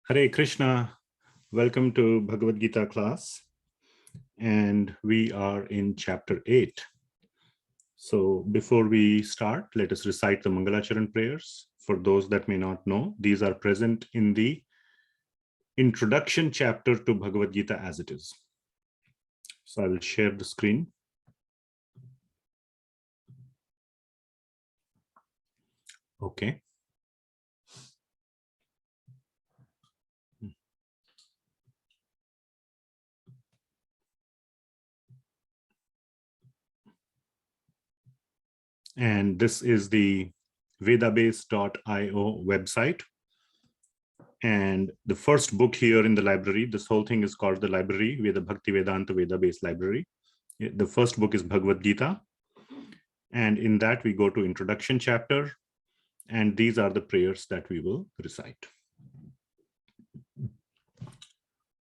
Hare Krishna, welcome to Bhagavad Gita class, and we are in chapter 8. So before we start, let us recite the Mangalacharan prayers. For those that may not know, these are present in the introduction chapter to Bhagavad Gita as it is. So I will share the screen. Okay. And this is the vedabase.io website. And the first book here in the library, this whole thing is called the library, Veda Bhakti Vedanta Vedabase Library. The first book is Bhagavad Gita. And in that we go to introduction chapter. And these are the prayers that we will recite.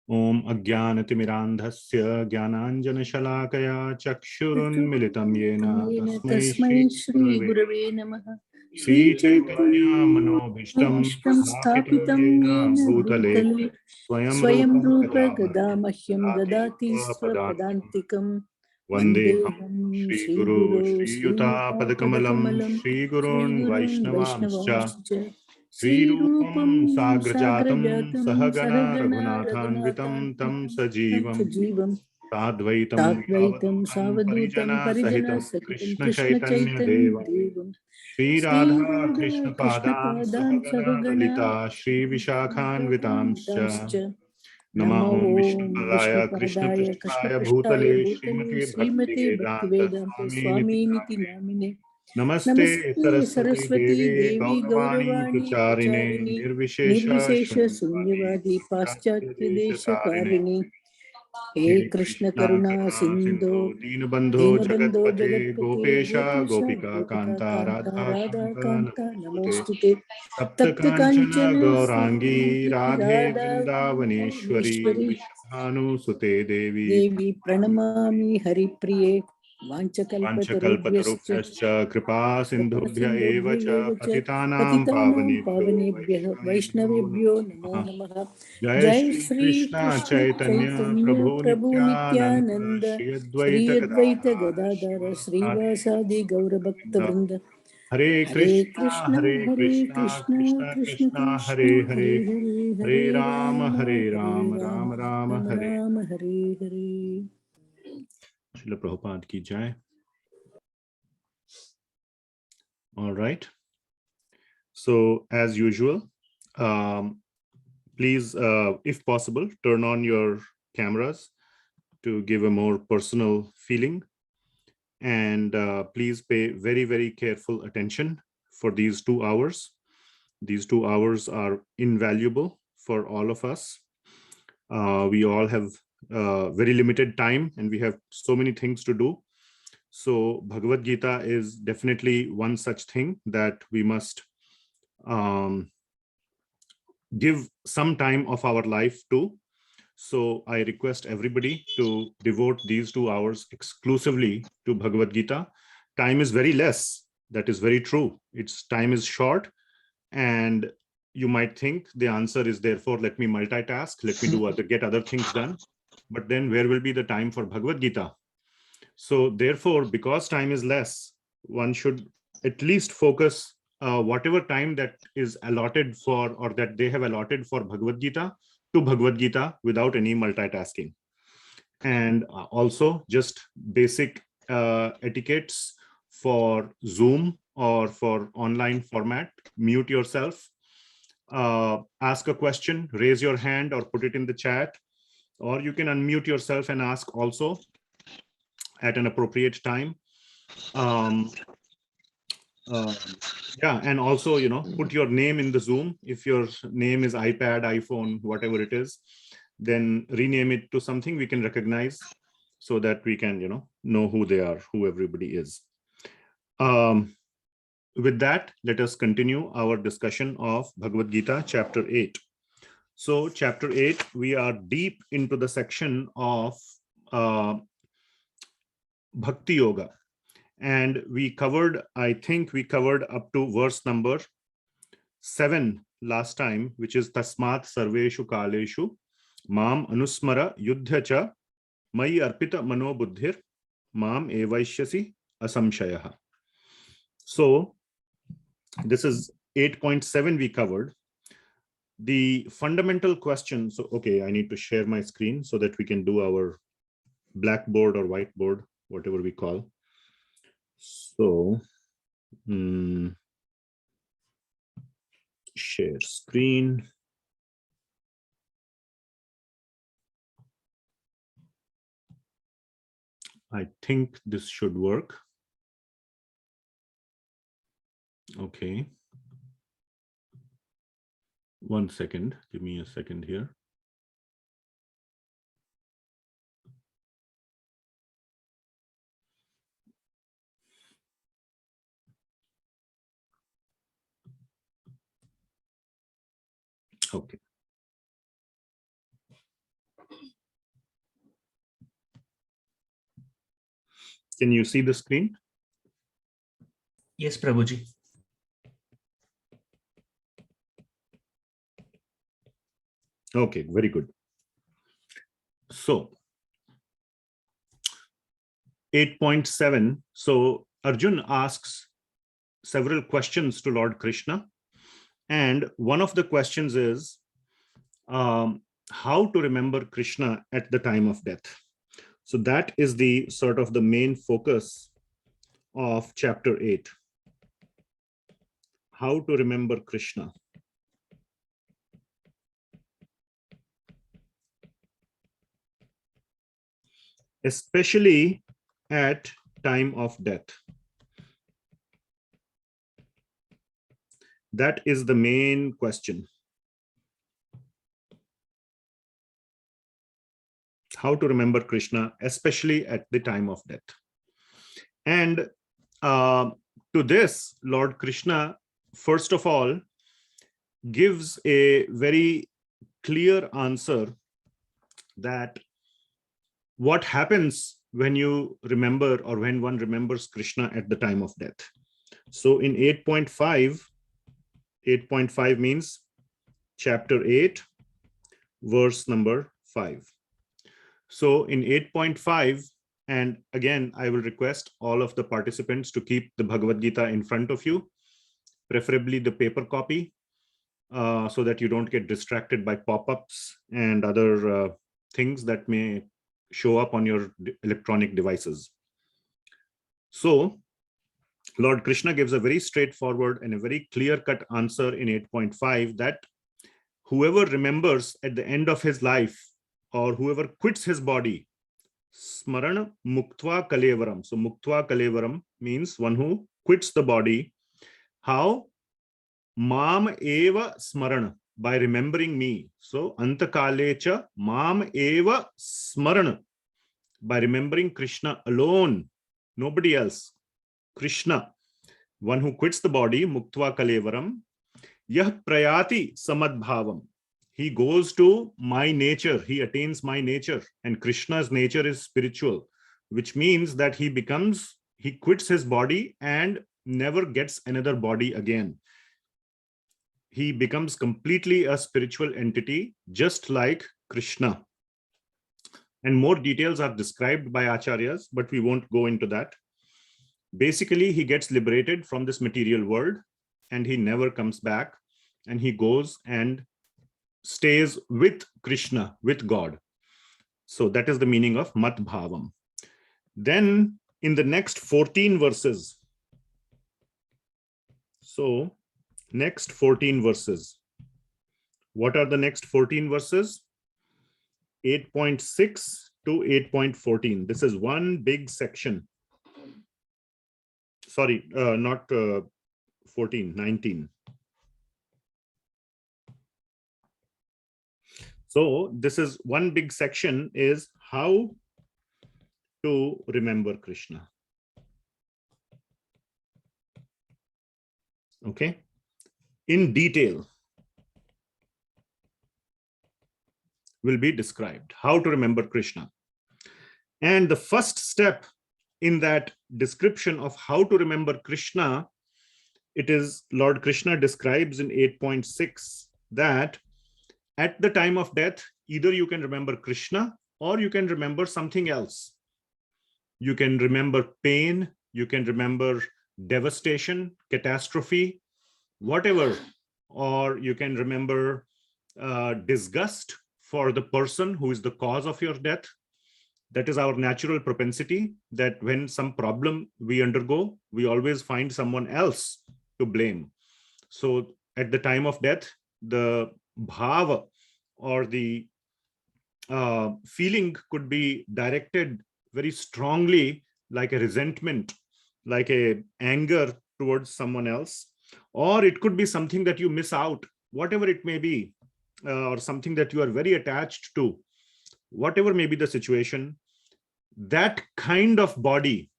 Om Ajnanatimirandhasya Jnananjana Shalakaya Chakshurun Militam Yena Tasmai Shri Gurave Namaha. Shri Chaitanya Manobhishtam Sthapitam Yena Bhutale Swayam Rupa Gadamahyam Dadati Swapadantikam Vandeham Shri Guru Shri Yuta Padakamalam Shri Gurun Vaishnavamscha Sri Rupam Sagrajatam Sahagana Raghunathanvitam Tam Sajivam Sadvaitam Savadutam Parijana Krishna Chaitanya Devam Sri Radha Krishna Padam Sahagana Lalita Shri Vishakhanvitamscha Nama Om Vishnu Padaya Krishna Prasthaya Bhutale Srimati Bhakti Swami Niti Namine Namaste Saraswati Devi Gauravani Pracharine Nirvishesha Sunyavadi Paschatya Desha Karini He Krishna Karuna Sindhu Dinabandho Jagatpate Gopesha Gopika Kanta Radha Kanta Namostute Tapta Kanchana Gaurangi Radhe Vrindavaneshwari Vishnu Sute Devi Pranamami Hari Priye Vanchakalpatarubhyascha Kripa Sindhubhya Eva Cha Patitanam Pavanebhyo Vaishnavebhyo Namo Namaha Jai Shri Krishna Chaitanya Prabhu Nityananda Shri Advaita Gadadara Srivasadi Gaura Bhakta Vrinda Hare Krishna Krishna Krishna Hare Hare Hare Rama Rama Hare Hare. Srila Prabhupada ki jai. All right. So as usual, please, if possible, turn on your cameras to give a more personal feeling. And please pay very, very careful attention for these 2 hours. These 2 hours are invaluable for all of us. We all have very limited time and we have so many things to do. So Bhagavad Gita is definitely one such thing that we must give some time of our life to. So I request everybody to devote these 2 hours exclusively to Bhagavad Gita. Time is very less. That is very true. Its time is short. And you might think the answer is therefore, let me multitask, let me get other things done. But then where will be the time for Bhagavad Gita? So therefore, because time is less, one should at least focus whatever time that is allotted for, or that they have allotted for Bhagavad Gita, to Bhagavad Gita without any multitasking. And also just basic etiquettes for Zoom or for online format. Mute yourself, ask a question, raise your hand or put it in the chat, or you can unmute yourself and ask also at an appropriate time. Yeah, and also, put your name in the Zoom. If your name is iPad, iPhone, whatever it is, then rename it to something we can recognize so that we can, know who they are, who everybody is. With that, let us continue our discussion of Bhagavad Gita Chapter 8. So Chapter 8, we are deep into the section of Bhakti Yoga. And we covered, I think we covered up to verse number 7 last time, which is Tasmat Sarveshu Kaleshu Mam Anusmara Yuddha Cha Mai Arpita Mano Buddhir Mam Evaishyasi Asamshayaha. So this is 8.7 we covered. The fundamental question. So, okay, I need to share my screen so that we can do our blackboard or whiteboard, whatever we call. So, share screen. I think this should work. Okay. 1 second. Give me a second here. Okay. Can you see the screen? Yes, Prabhuji. Okay, very good. So 8.7. So Arjun asks several questions to Lord Krishna. And one of the questions is how to remember Krishna at the time of death. So that is the sort of the main focus of chapter 8. How to remember Krishna. Especially at time of death. That is the main question. How to remember Krishna, especially at the time of death. And to this, Lord Krishna, first of all, gives a very clear answer that what happens when you remember or when one remembers Krishna at the time of death. So in 8.5, 8.5 means chapter 8, verse number 5. So in 8.5, and again, I will request all of the participants to keep the Bhagavad Gita in front of you, preferably the paper copy, so that you don't get distracted by pop-ups and other things that may show up on your electronic devices. So Lord Krishna gives a very straightforward and a very clear-cut answer in 8.5 that whoever remembers at the end of his life or whoever quits his body, smarana muktva kalevaram. So muktva kalevaram means one who quits the body. How? Mam eva smarana, by remembering me. So antakalecha mam eva smarana, by remembering Krishna alone, nobody else. Krishna, one who quits the body, muktva kalevaram, yah prayati samadbhavam. He goes to my nature, he attains my nature, and Krishna's nature is spiritual, which means that he quits his body and never gets another body again. He becomes completely a spiritual entity, just like Krishna. And more details are described by acharyas, but we won't go into that. Basically, he gets liberated from this material world and he never comes back, and he goes and stays with Krishna, with God. So that is the meaning of mat bhavam. Then in the next 14 verses, so next 14 verses, what are the next 14 verses? 8.6 to 8.14. This is one big section. Sorry, not 14, 19. So this is one big section, is how to remember Krishna. Okay, in detail will be described how to remember Krishna. And the first step in that description of how to remember Krishna it is Lord Krishna describes in 8.6 that at the time of death, either you can remember Krishna or you can remember something else. You can remember pain, you can remember devastation, catastrophe, whatever, or you can remember disgust for the person who is the cause of your death. That is our natural propensity, that when some problem we undergo, we always find someone else to blame. So at the time of death, the bhava or the feeling could be directed very strongly, like a resentment, like a anger towards someone else, or it could be something that you miss out, whatever it may be, or something that you are very attached to, whatever may be the situation. That kind of body,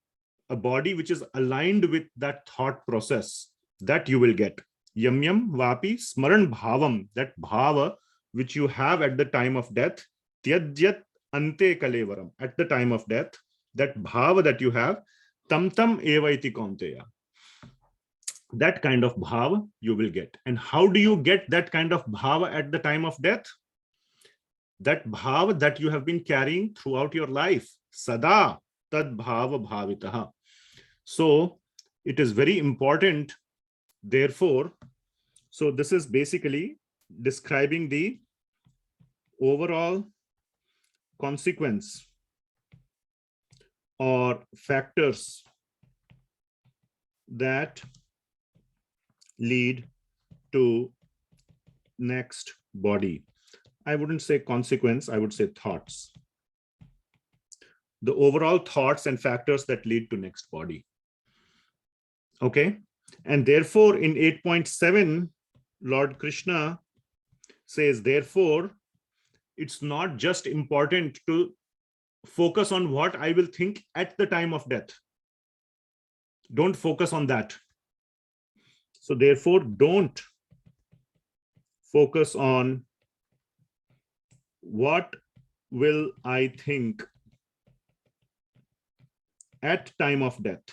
a body which is aligned with that thought process, that you will get. Yam yam vapi smaran bhavam, that bhava which you have at the time of death, tyajyat ante kalevaram, at the time of death, that bhava that you have, tam tam evaiti kaunteya, that kind of bhava you will get. And how do you get that kind of bhava at the time of death? That bhava that you have been carrying throughout your life, sada tad bhava bhavitaha. So it is very important, therefore. So this is basically describing the overall consequence or factors that lead to next body. I wouldn't say consequence, I would say thoughts. The overall thoughts and factors that lead to next body. Okay. And therefore in 8.7, Lord Krishna says, therefore, it's not just important to focus on what I will think at the time of death. Don't focus on that. So therefore, don't focus on what will I think at time of death.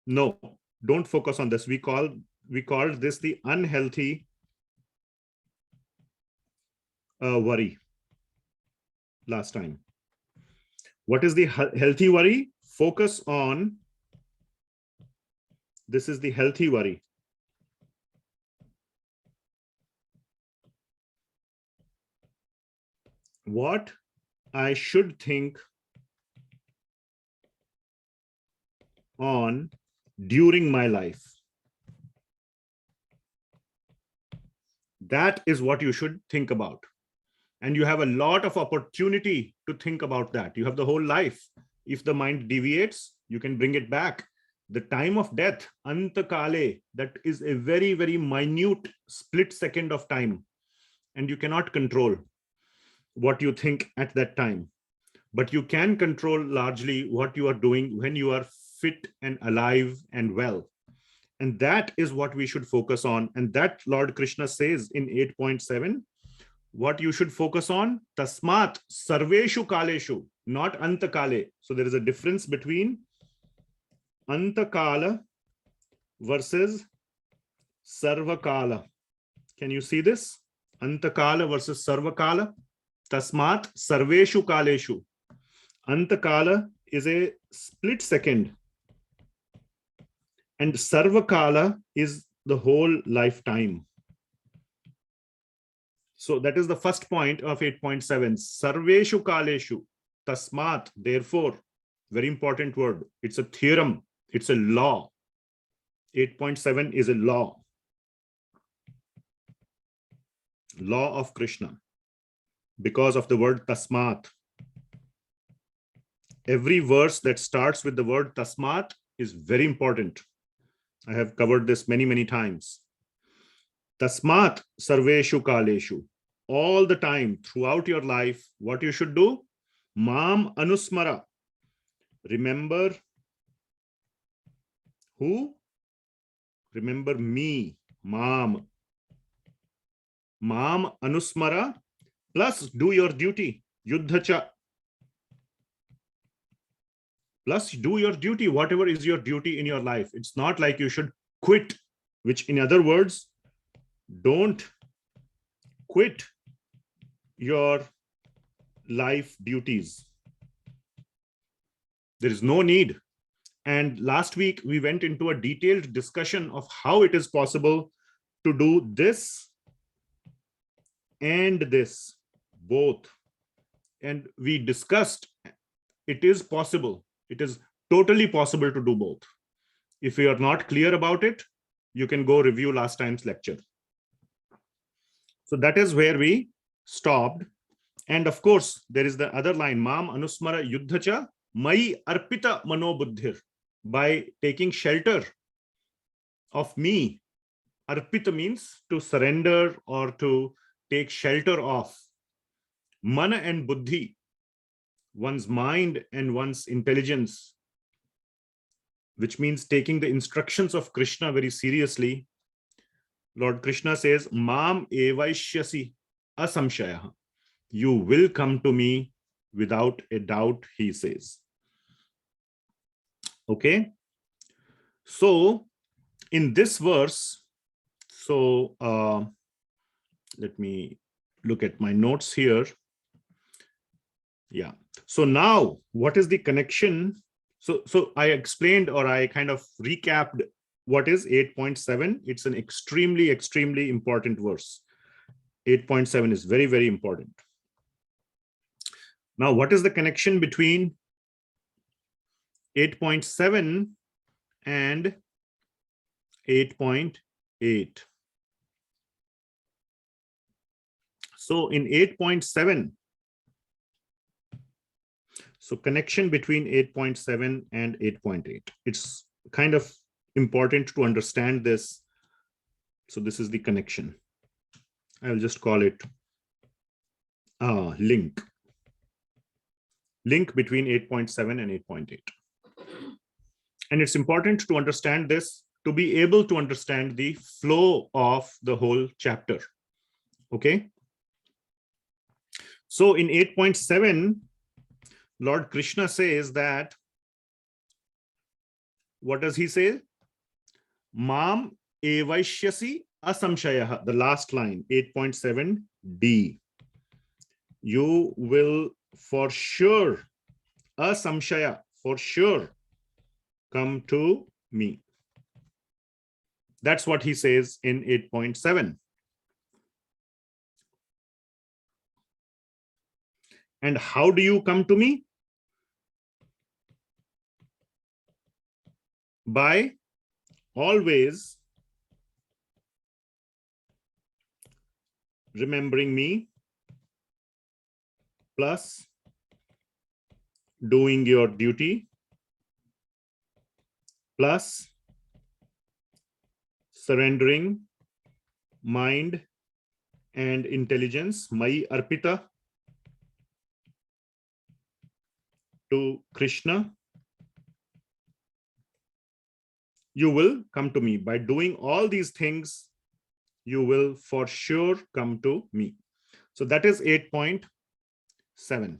No, don't focus on this. We called this the unhealthy worry last time. What is the healthy worry? Focus on, this is the healthy worry. What I should think on during my life. That is what you should think about. And you have a lot of opportunity to think about that. You have the whole life. If the mind deviates, you can bring it back. The time of death, antakale, that is a very, very minute split second of time. And you cannot control what you think at that time. But you can control largely what you are doing when you are fit and alive and well. And that is what we should focus on. And that Lord Krishna says in 8.7, what you should focus on, tasmat sarveshu kaleshu, not antakale. So there is a difference between antakala versus sarvakala. Can you see this? Antakala versus sarvakala. Tasmat sarveshu kaleshu. Antakala is a split second. And sarvakala is the whole lifetime. So that is the first point of 8.7. Sarveshu kaleshu. Tasmat, therefore, very important word. It's a theorem. It's a law. 8.7 is a law. Law of Krishna. Because of the word tasmat. Every verse that starts with the word tasmat is very important. I have covered this many, many times. Tasmat sarveshu kaleshu. All the time, throughout your life, what you should do? Mam anusmara. Remember who? Remember me. Mam. Mam anusmara. Plus do your duty. Yuddhacha. Plus do your duty, whatever is your duty in your life. It's not like you should quit, which in other words, don't quit your life duties. There is no need. And last week we went into a detailed discussion of how it is possible to do this and this, both. And we discussed it is possible. It is totally possible to do both. If you are not clear about it, you can go review last time's lecture. So that is where we stopped. And of course, there is the other line, Mam Anusmara Yuddhacha Mai Arpita Mano Buddhir. By taking shelter of me, Arpita means to surrender or to take shelter of. Mana and Buddhi, one's mind and one's intelligence, which means taking the instructions of Krishna very seriously. Lord Krishna says, Mam evaishyasi asamshayah. You will come to me without a doubt, he says. Okay. So in this verse, so let me look at my notes here. Yeah. So now what is the connection? So I explained, or I kind of recapped what is 8.7. It's an extremely, extremely important verse. 8.7 is very, very important. Now, what is the connection between 8.7 and 8.8? So in 8.7, so connection between 8.7 and 8.8. It's kind of important to understand this. So this is the connection. I'll just call it link. Link between 8.7 and 8.8. And it's important to understand this to be able to understand the flow of the whole chapter. Okay. So in 8.7, Lord Krishna says that, what does he say? Mam evaishyasi asamshayah, the last line, 8.7d. You will for sure, asamshaya, for sure, come to me. That's what he says in 8.7. And how do you come to me? By always remembering me plus doing your duty plus surrendering mind and intelligence, Mai Arpita, to Krishna. You will come to me. By doing all these things, you will for sure come to me. So that is 8.7.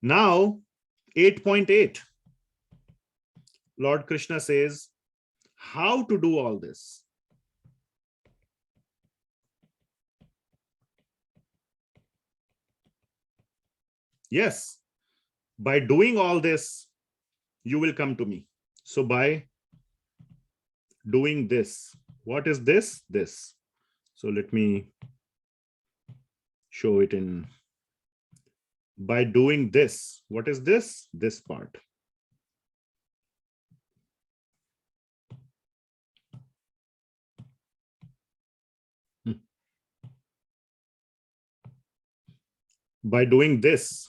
Now, 8.8. Lord Krishna says, how to do all this? Yes, by doing all this, you will come to me. So by doing this, what is this? This. So let me show it in. By doing this, what is this? This part. By doing this,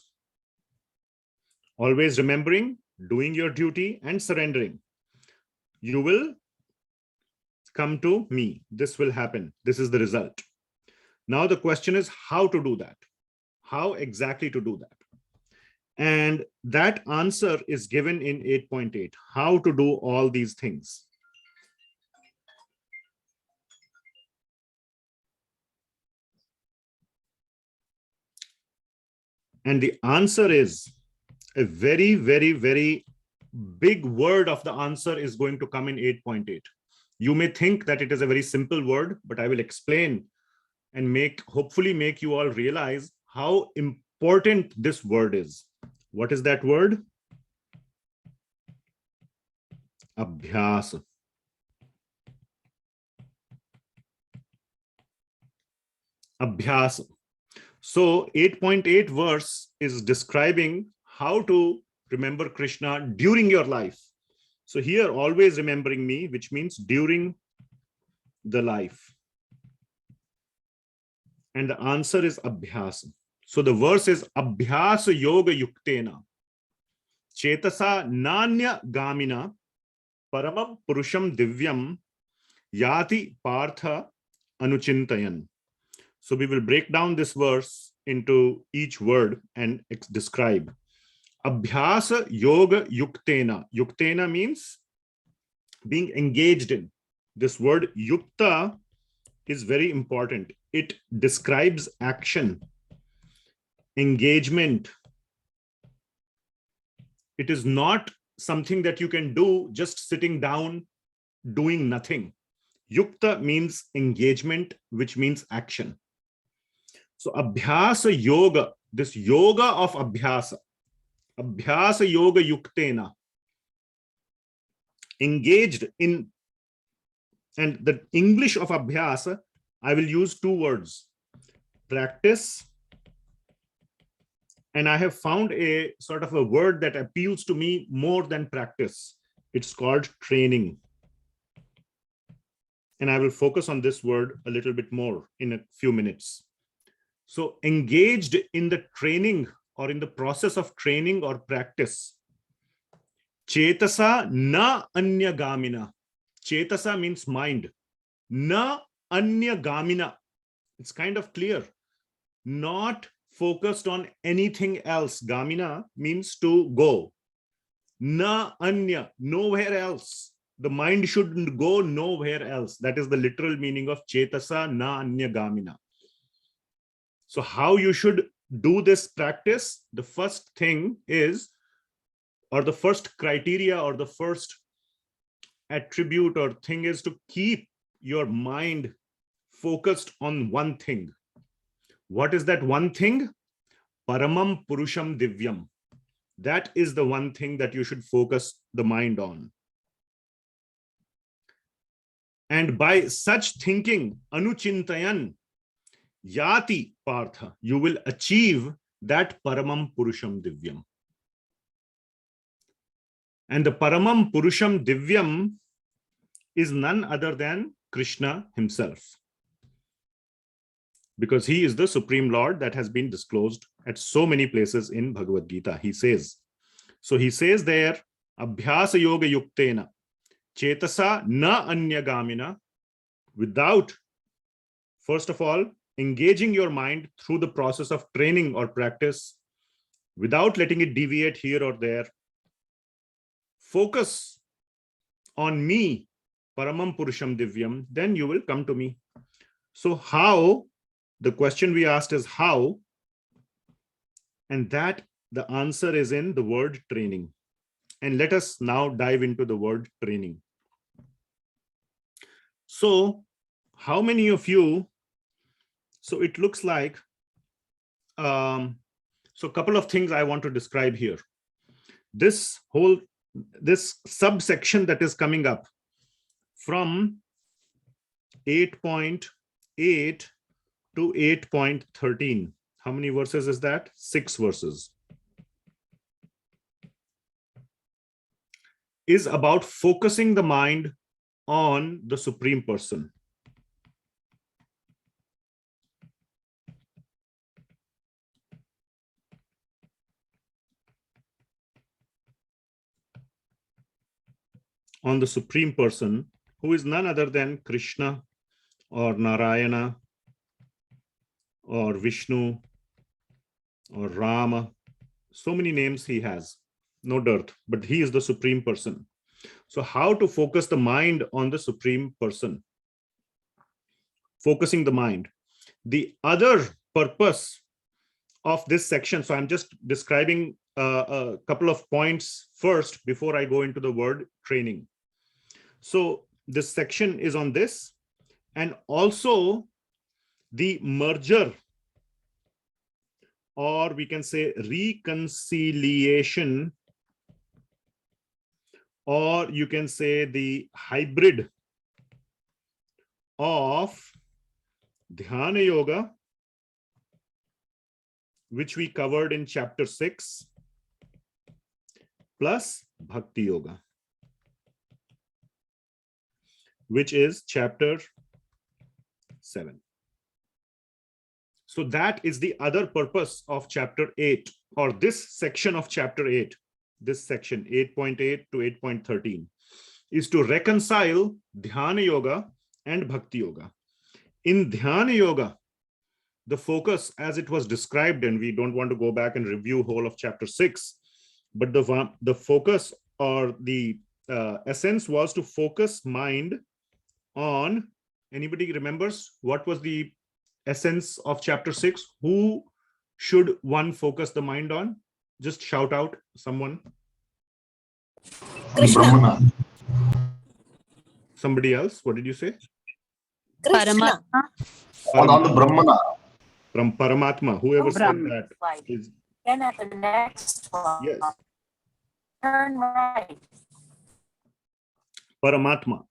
always remembering, doing your duty and surrendering, you will come to me. This will happen. This is the result. Now the question is how to do that. How exactly to do that? And that answer is given in 8.8. How to do all these things. And the answer is a very, very, very big word of the answer is going to come in 8.8. You may think that it is a very simple word, but I will explain and hopefully make you all realize how important this word is. What is that word? Abhyas. Abhyas. So 8.8 verse is describing how to remember Krishna during your life. So here, always remembering me, which means during the life. And the answer is Abhyas. So the verse is Abhyas yoga yuktena chetasa nanya gamina paramam purusham divyam yati partha anuchintayan. So we will break down this verse into each word and describe. Abhyasa yoga yuktena. Yuktena means being engaged in. This word yukta is very important. It describes action, engagement. It is not something that you can do just sitting down, doing nothing. Yukta means engagement, which means action. So abhyasa yoga, this yoga of abhyasa yoga yuktena, engaged in, and the English of abhyasa, I will use two words, practice, and I have found a sort of a word that appeals to me more than practice. It's called training. And I will focus on this word a little bit more in a few minutes. So engaged in the training or in the process of training or practice. Chetasa na anya gamina. Chetasa means mind. Na anya gamina. It's kind of clear. Not focused on anything else. Gamina means to go. Na anya, nowhere else. The mind shouldn't go nowhere else. That is the literal meaning of chetasa na anya gamina. So how you should do this practice? The first thing is, or the first criteria or the first attribute or thing is to keep your mind focused on one thing. What is that one thing? Paramam Purusham Divyam. That is the one thing that you should focus the mind on. And by such thinking, Anuchintayan, Yati Partha, you will achieve that Paramam Purusham Divyam. And the Paramam Purusham Divyam is none other than Krishna himself. Because he is the Supreme Lord that has been disclosed at so many places in Bhagavad Gita. He says, so he says there, Abhyasa yoga yuktena, chetasa na anyagamina, without, first of all, engaging your mind through the process of training or practice, without letting it deviate here or there. Focus on me, Paramam Purusham Divyam, then you will come to me. So how? The question we asked is how? And that the answer is in the word training. And let us now dive into the word training. So how many of you, so it looks like, so a couple of things I want to describe here. This subsection that is coming up from 8.8 to 8.13. How many verses is that? 6 verses. Is about focusing the mind on the Supreme Person. On the Supreme Person, who is none other than Krishna or Narayana or Vishnu or Rama. So many names he has, no dearth, but he is the Supreme Person. So how to focus the mind on the Supreme Person? Focusing the mind. The other purpose of this section, so I'm just describing a couple of points first before I go into the word training. So this section is on this, and also the merger, or we can say reconciliation, or you can say the hybrid of Dhyana Yoga, which we covered in chapter 6, plus Bhakti Yoga, which is chapter 7. So that is the other purpose of chapter 8, or this section of chapter 8, this section 8.8 to 8.13, is to reconcile Dhyana Yoga and Bhakti Yoga. In Dhyana Yoga, the focus as it was described, and we don't want to go back and review whole of chapter 6, but the focus or the essence was to focus mind on, anybody remembers what was the essence of chapter 6? Who should one focus the mind on? Just shout out, someone. Krishna. Somebody else, what did you say? Krishna. On the Brahmana. From Paramatma, whoever said that is, Then at the next one, yes, turn right. Paramatma.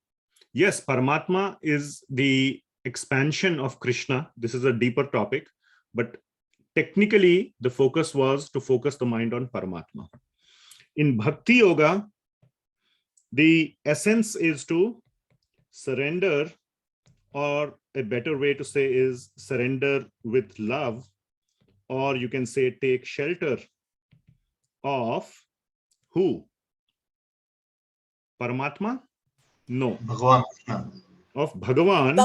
Yes, Paramatma is the expansion of Krishna. This is a deeper topic, but technically the focus was to focus the mind on Paramatma. In Bhakti Yoga, the essence is to surrender, or a better way to say is surrender with love, or you can say take shelter of who? Paramatma? No. Bhagawan. Of Bhagawan.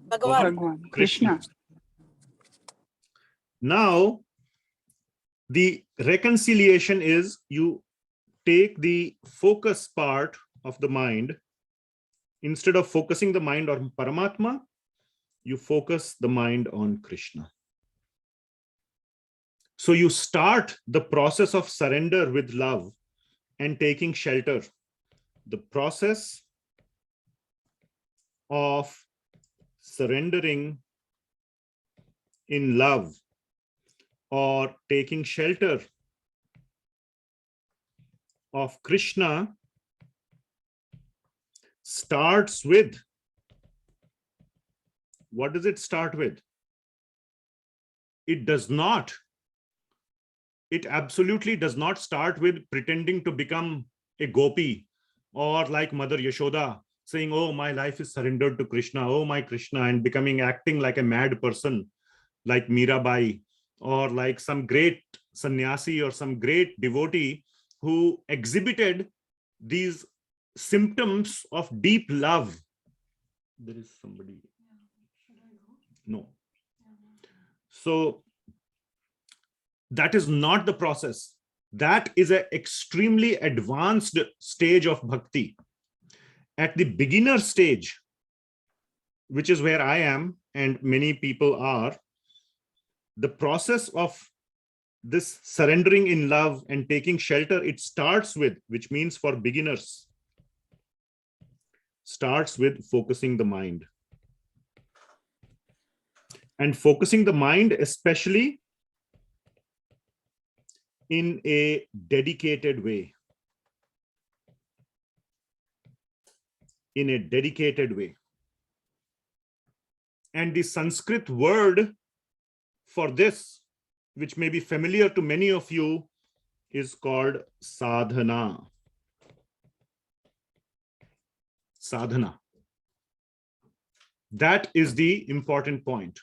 Bhagawan. Krishna. Now, the reconciliation is you take the focus part of the mind. Instead of focusing the mind on Paramatma, you focus the mind on Krishna. So you start the process of surrender with love and taking shelter. The process of surrendering in love or taking shelter of Krishna starts with, what does it start with? It absolutely does not start with pretending to become a gopi, or like Mother Yashoda saying, oh, my life is surrendered to Krishna, oh my Krishna, and acting like a mad person like Mirabai, or like some great sannyasi or some great devotee who exhibited these symptoms of deep love. There is somebody. No. So that is not the process. That is an extremely advanced stage of bhakti. At the beginner stage, which is where I am and many people are, the process of this surrendering in love and taking shelter, it starts with, which means for beginners, starts with focusing the mind. And focusing the mind, especially in a dedicated way. In a dedicated way. And the Sanskrit word for this, which may be familiar to many of you, is called sadhana. Sadhana. That is the important point.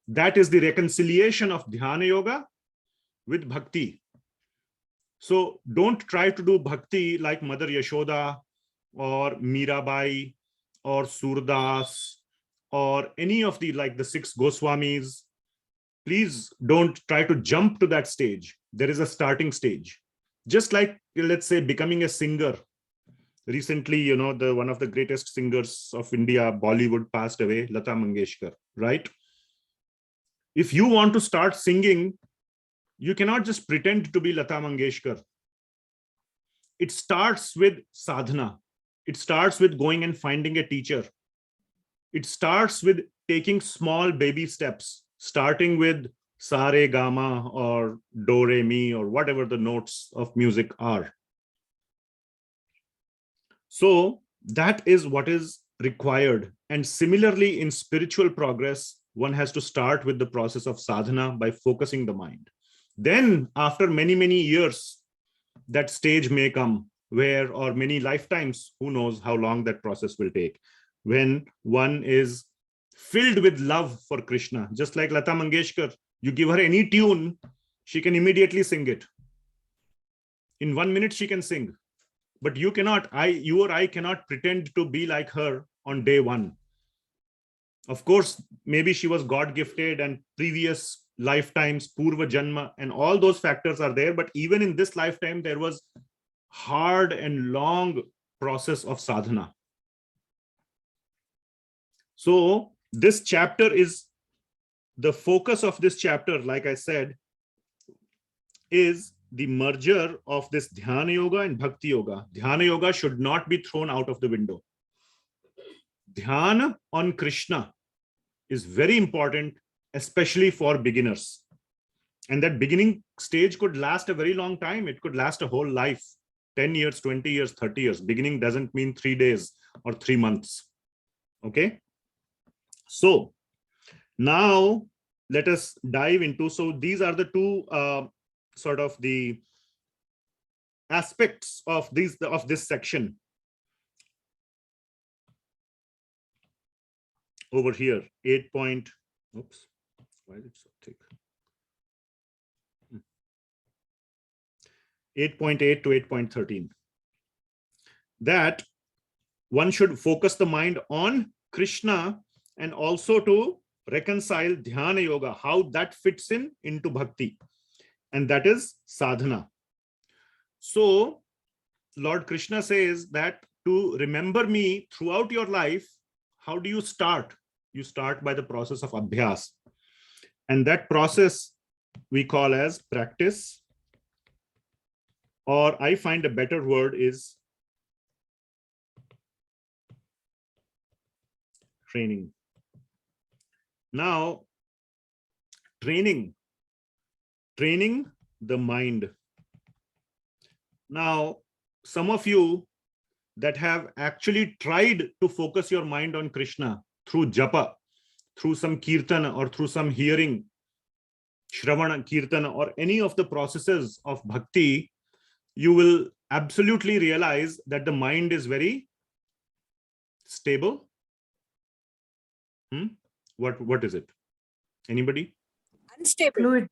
That is the reconciliation of Dhyana Yoga with Bhakti. So don't try to do Bhakti like Mother Yashoda or Mirabai or Surdas or any of the, like the 6 Goswamis. Please don't try to jump to that stage. There is a starting stage. Just like, let's say, becoming a singer. Recently, one of the greatest singers of India, Bollywood, passed away, Lata Mangeshkar, right? If you want to start singing, You cannot just pretend to be Lata Mangeshkar. It starts with sadhana. It starts with going and finding a teacher. It starts with taking small baby steps, starting with sa re ga ma or do re mi or whatever the notes of music are. So that is what is required. And similarly, in spiritual progress, one has to start with the process of sadhana by focusing the mind. Then after many, many years, that stage may come where, or many lifetimes, who knows how long that process will take, when one is filled with love for Krishna. Just like Lata Mangeshkar, you give her any tune, she can immediately sing it. In 1 minute, she can sing. But you cannot, you or I cannot pretend to be like her on day one. Of course, maybe she was God gifted and previous lifetimes, Purva Janma, and all those factors are there. But even in this lifetime, there was hard and long process of sadhana. So this chapter is, the focus of this chapter, like I said, is the merger of this Dhyana Yoga and Bhakti Yoga. Dhyana Yoga should not be thrown out of the window. Dhyana on Krishna is very important, especially for beginners. And that beginning stage could last a very long time. It could last a whole life, 10 years, 20 years, 30 years. Beginning doesn't mean 3 days or 3 months. Okay. So now let us dive into, so these are the two sort of the aspects of this section over here. 8 point, oops, why is it so thick? 8.8 to 8.13, that one should focus the mind on Krishna and also to reconcile Dhyana Yoga, how that fits into bhakti, and that is sadhana. So Lord Krishna says that to remember me throughout your life, how do you start? You start by the process of abhyas, and that process we call as practice, or I find a better word is training. Now, training the mind. Now, some of you that have actually tried to focus your mind on Krishna through japa, through some kirtana, or through some hearing, shravana, kirtana, or any of the processes of bhakti, you will absolutely realize that the mind is very stable. What is it? Anybody? Unstable. Fluid.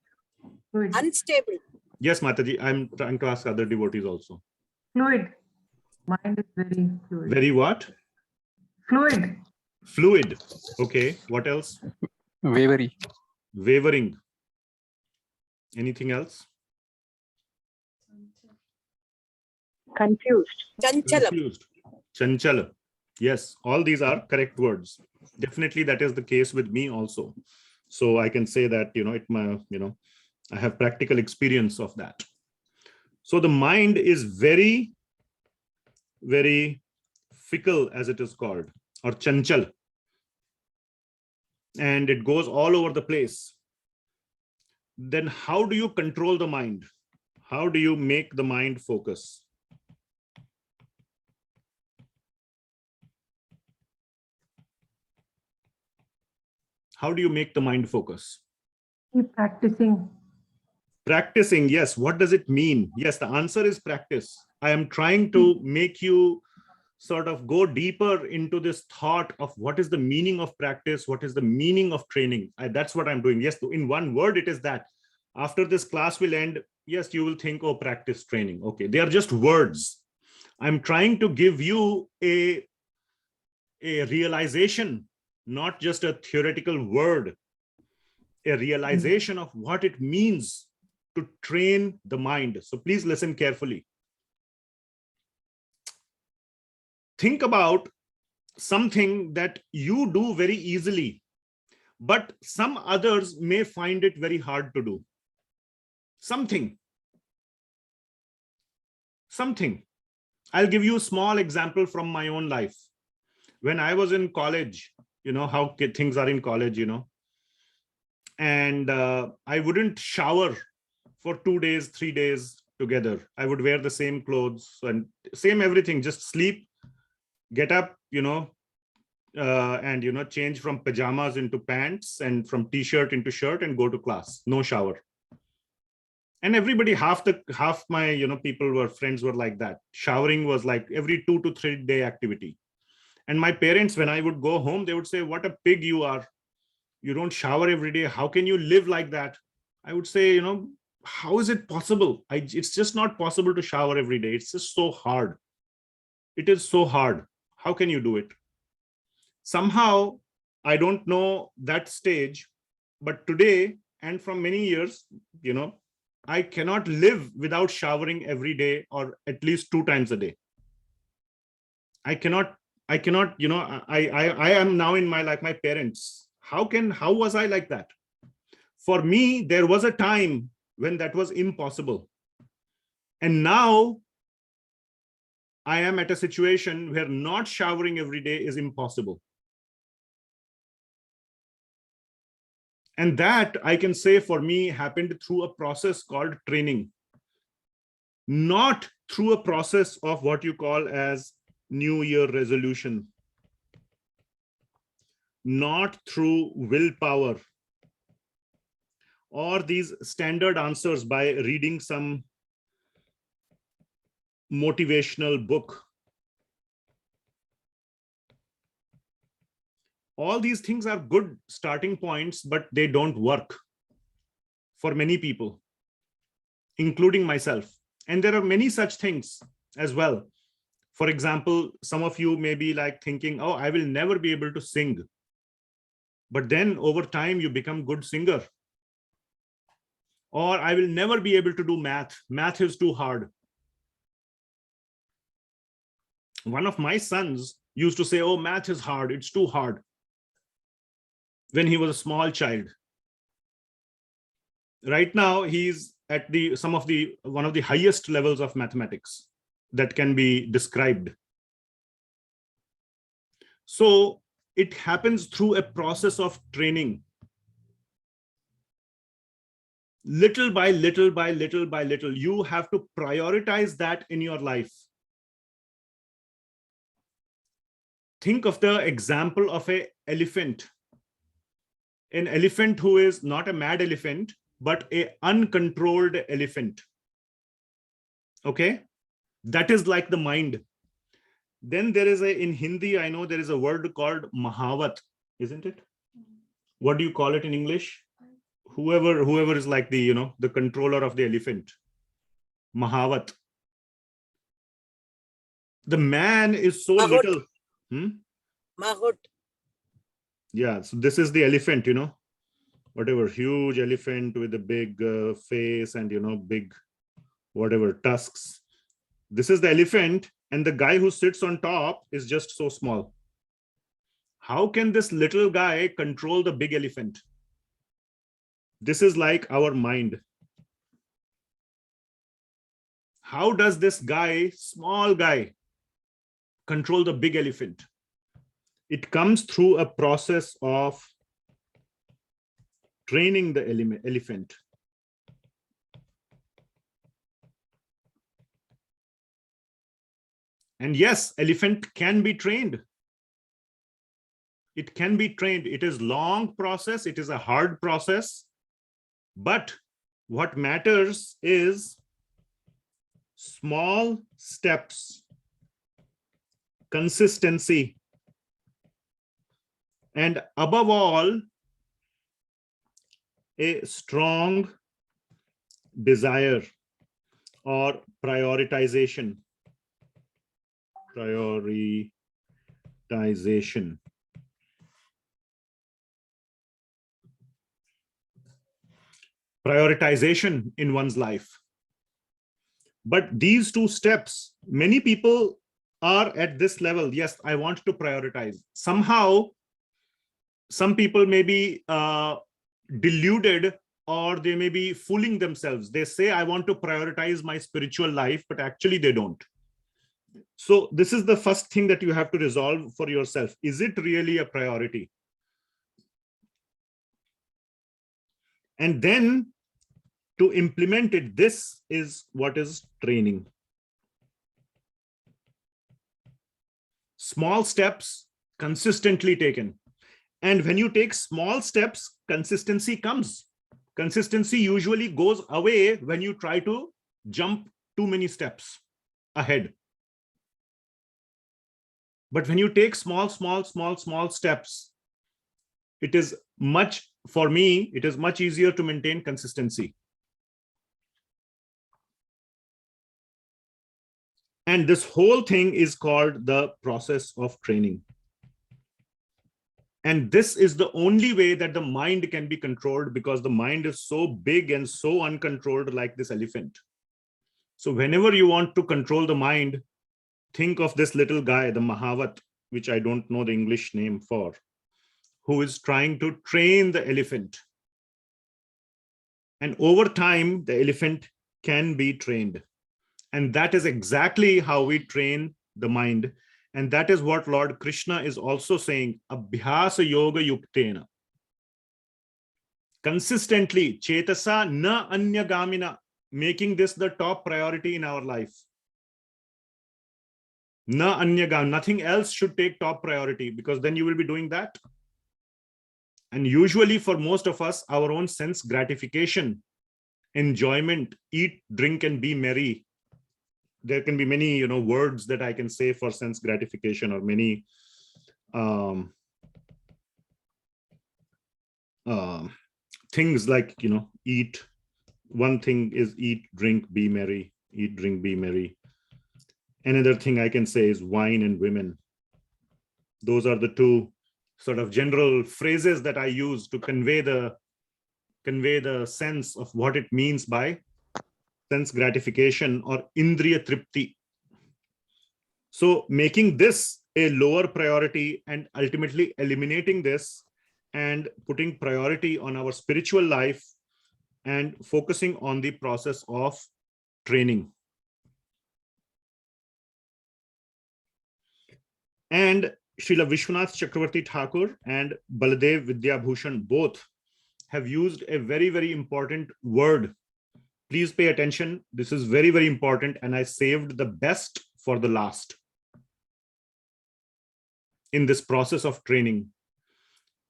Fluid. Unstable. Yes, Mataji, I'm trying to ask other devotees also. Fluid. Mind is very fluid. Very what? Fluid. Fluid. Okay. What else? Wavering. Anything else? Confused. Chanchalam. Confused. Chanchala. Yes, all these are correct words. Definitely that is the case with me also. So I can say that, I have practical experience of that. So the mind is very, very fickle, as it is called, or chanchal. And it goes all over the place. Then how do you control the mind? How do you make the mind focus? How do you make the mind focus? Keep practicing. Practicing, yes. What does it mean? Yes, the answer is practice. I am trying to make you sort of go deeper into this thought of what is the meaning of practice, what is the meaning of training. That's what I'm doing. Yes, in one word, it is that. After this class will end, yes, you will think, oh, practice, training. Okay, they are just words. I'm trying to give you a realization, not just a theoretical word, a realization of what it means to train the mind. So please listen carefully. Think about something that you do very easily, but some others may find it very hard to do. Something. I'll give you a small example from my own life. When I was in college, you know how things are in college, you know, and I wouldn't shower for 2 days, 3 days together. I would wear the same clothes and same everything, just sleep, get up, you know, and, you know, change from pajamas into pants and from t-shirt into shirt and go to class. No shower. And everybody, half my, you know, friends were like that. Showering was like every 2 to 3 day activity. And my parents, when I would go home, they would say, what a pig you are. You don't shower every day. How can you live like that? I would say, you know, how is it possible? It's just not possible to shower every day. It's just so hard. It is so hard. How can you do it? Somehow, I don't know that stage, but today and from many years, you know, I cannot live without showering every day or at least 2 times a day. I cannot, you know, I am now in my, like my parents. How was I like that? For me, there was a time when that was impossible. And now I am at a situation where not showering every day is impossible. And that, I can say, for me happened through a process called training, not through a process of what you call as New Year resolution, not through willpower or these standard answers by reading some motivational book. All these things are good starting points, but they don't work for many people, including myself. And there are many such things as well. For example, some of you may be like thinking, oh, I will never be able to sing. But then over time, you become good singer. Or I will never be able to do math. Math is too hard. One of my sons used to say, oh, math is hard. It's too hard. When he was a small child. Right now, he's at one of the highest levels of mathematics that can be described. So it happens through a process of training. Little by little by little by little, you have to prioritize that in your life. Think of the example of an elephant. An elephant who is not a mad elephant, but an uncontrolled elephant. Okay, that is like the mind. Then there is in Hindi, I know there is a word called Mahavat, isn't it? What do you call it in English? Whoever is like the, you know, the controller of the elephant. Mahavat. The man is so Mahut. little. Mahut. Yeah, so this is the elephant, you know, whatever, huge elephant with a big face and, you know, big, whatever, tusks. This is the elephant, and the guy who sits on top is just so small. How can this little guy control the big elephant? This is like our mind. How does this guy, small guy, control the big elephant? It comes through a process of training the elephant. And yes, elephant can be trained. It can be trained. It is a long process. It is a hard process. But what matters is small steps, consistency, and above all, a strong desire or prioritization. Prioritization. Prioritization in one's life. But these 2 steps, many people are at this level. Yes, I want to prioritize. Somehow, some people may be deluded or they may be fooling themselves. They say, I want to prioritize my spiritual life, but actually they don't. So this is the first thing that you have to resolve for yourself. Is it really a priority? And then to implement it, this is what is training. Small steps consistently taken. And when you take small steps, consistency comes. Consistency usually goes away when you try to jump too many steps ahead. But when you take small steps, it is much, for me, it is much easier to maintain consistency. And this whole thing is called the process of training. And this is the only way that the mind can be controlled, because the mind is so big and so uncontrolled, like this elephant. So whenever you want to control the mind, think of this little guy, the Mahavat, which I don't know the English name for, who is trying to train the elephant. And over time, the elephant can be trained. And that is exactly how we train the mind. And that is what Lord Krishna is also saying, Abhyasa yoga yuktena. Consistently, chetasa na anyagamina, making this the top priority in our life. Na anyagam, nothing else should take top priority, because then you will be doing that. And usually for most of us, our own sense gratification, enjoyment, eat, drink, and be merry. There can be many, words that I can say for sense gratification, or many things like, eat. One thing is eat, drink, be merry. Eat, drink, be merry. Another thing I can say is wine and women. Those are the two sort of general phrases that I use to convey the sense of what it means by sense gratification or indriya tripti. So making this a lower priority and ultimately eliminating this and putting priority on our spiritual life and focusing on the process of training. And Srila Vishvanatha Chakravarthi Thakur and Baladeva Vidyabhushan both have used a very, very important word. Please pay attention. This is very, very important. And I saved the best for the last in this process of training.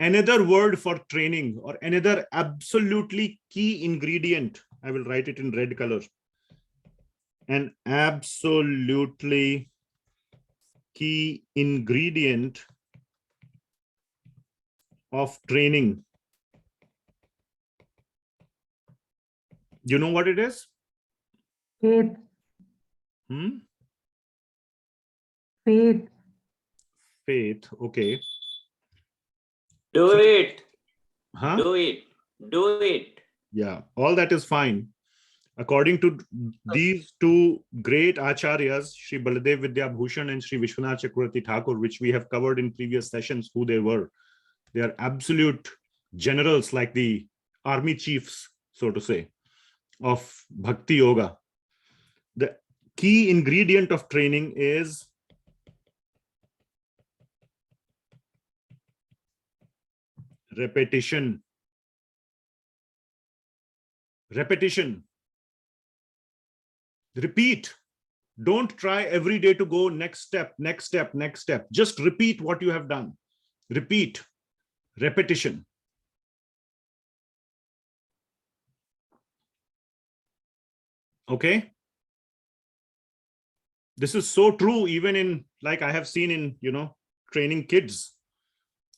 Another word for training, or another absolutely key ingredient, I will write it in red color. An absolutely key ingredient of training. You know what it is? Faith. Faith. Faith. Okay. Do it. Huh? Do it. Do it. Yeah, all that is fine. According to these two great acharyas, Sri Baladeva Vidyabhushan and Sri Vishvanatha Chakravarthi Thakur, which we have covered in previous sessions, who they were. They are absolute generals, like the army chiefs, so to say, of bhakti yoga. The key ingredient of training is repetition. Repetition. Repeat. Don't try every day to go next step, next step, next step. Just repeat what you have done. Repeat. Repetition. Okay. This is so true even in, like I have seen in, training kids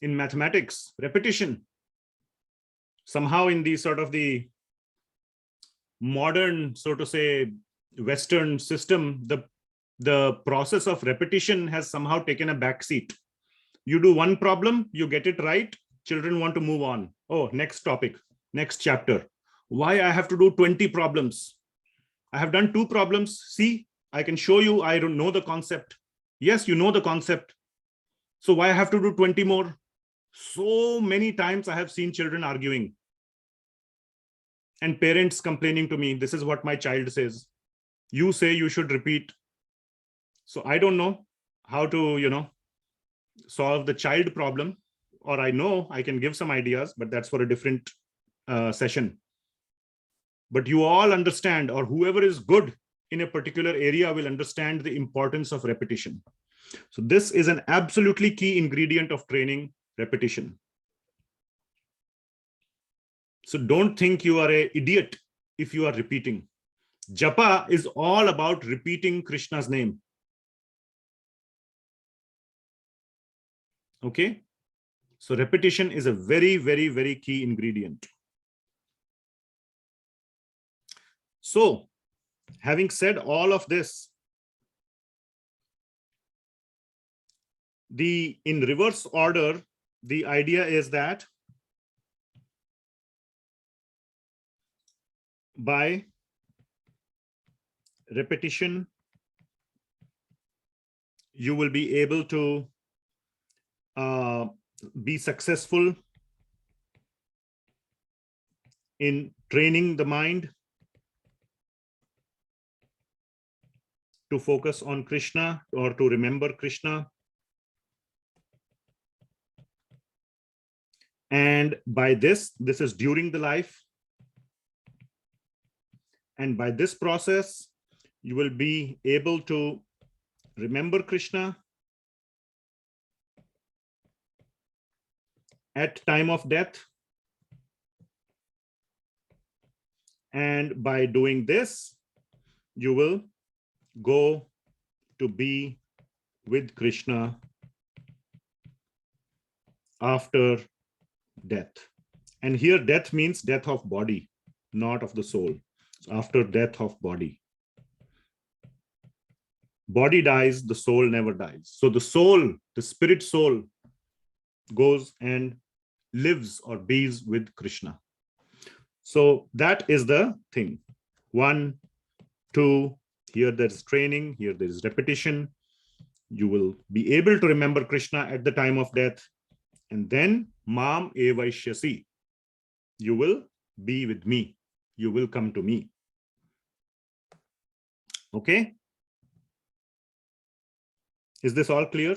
in mathematics. Repetition. Somehow in the sort of the modern, so to say, Western system, the process of repetition has somehow taken a backseat. You do one problem, you get it right, children want to move on. Oh, next topic, next chapter. Why I have to do 20 problems? I have done 2 problems. See, I can show you, I don't know the concept. Yes, you know the concept. So why I have to do 20 more? So many times I have seen children arguing. and parents complaining to me, this is what my child says. You say you should repeat. So I don't know how to, solve the child problem, or I know I can give some ideas, but that's for a different session. But you all understand, or whoever is good in a particular area will understand the importance of repetition. So this is an absolutely key ingredient of training, repetition. So don't think you are an idiot if you are repeating. Japa is all about repeating Krishna's name. Okay? So repetition is a very, very, very key ingredient. So, having said all of this, in reverse order, the idea is that by repetition, you will be able to be successful in training the mind to focus on Krishna or to remember Krishna. And by this is during the life. And by this process, you will be able to remember Krishna at time of death. And by doing this, you will go to be with Krishna after death. And here death means death of body, not of the soul. After death of body. Body dies, the soul never dies. So the soul, the spirit soul, goes and lives or bees with Krishna. So that is the thing. 1, 2, here there is training, here there is repetition. You will be able to remember Krishna at the time of death. And then Mam Evaishyasi. You will be with me. You will come to me. Okay? Is this all clear?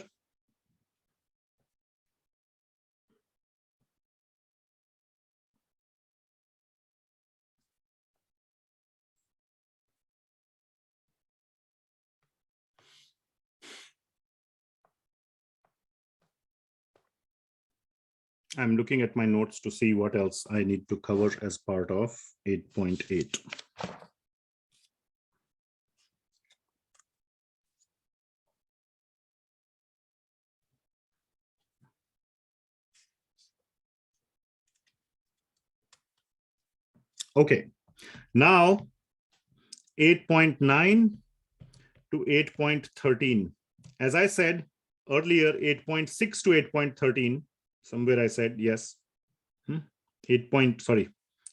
I'm looking at my notes to see what else I need to cover as part of 8.8. Okay, now 8.9 to 8.13. As I said earlier, 8.6 to 8.13, somewhere I said yes. 8.8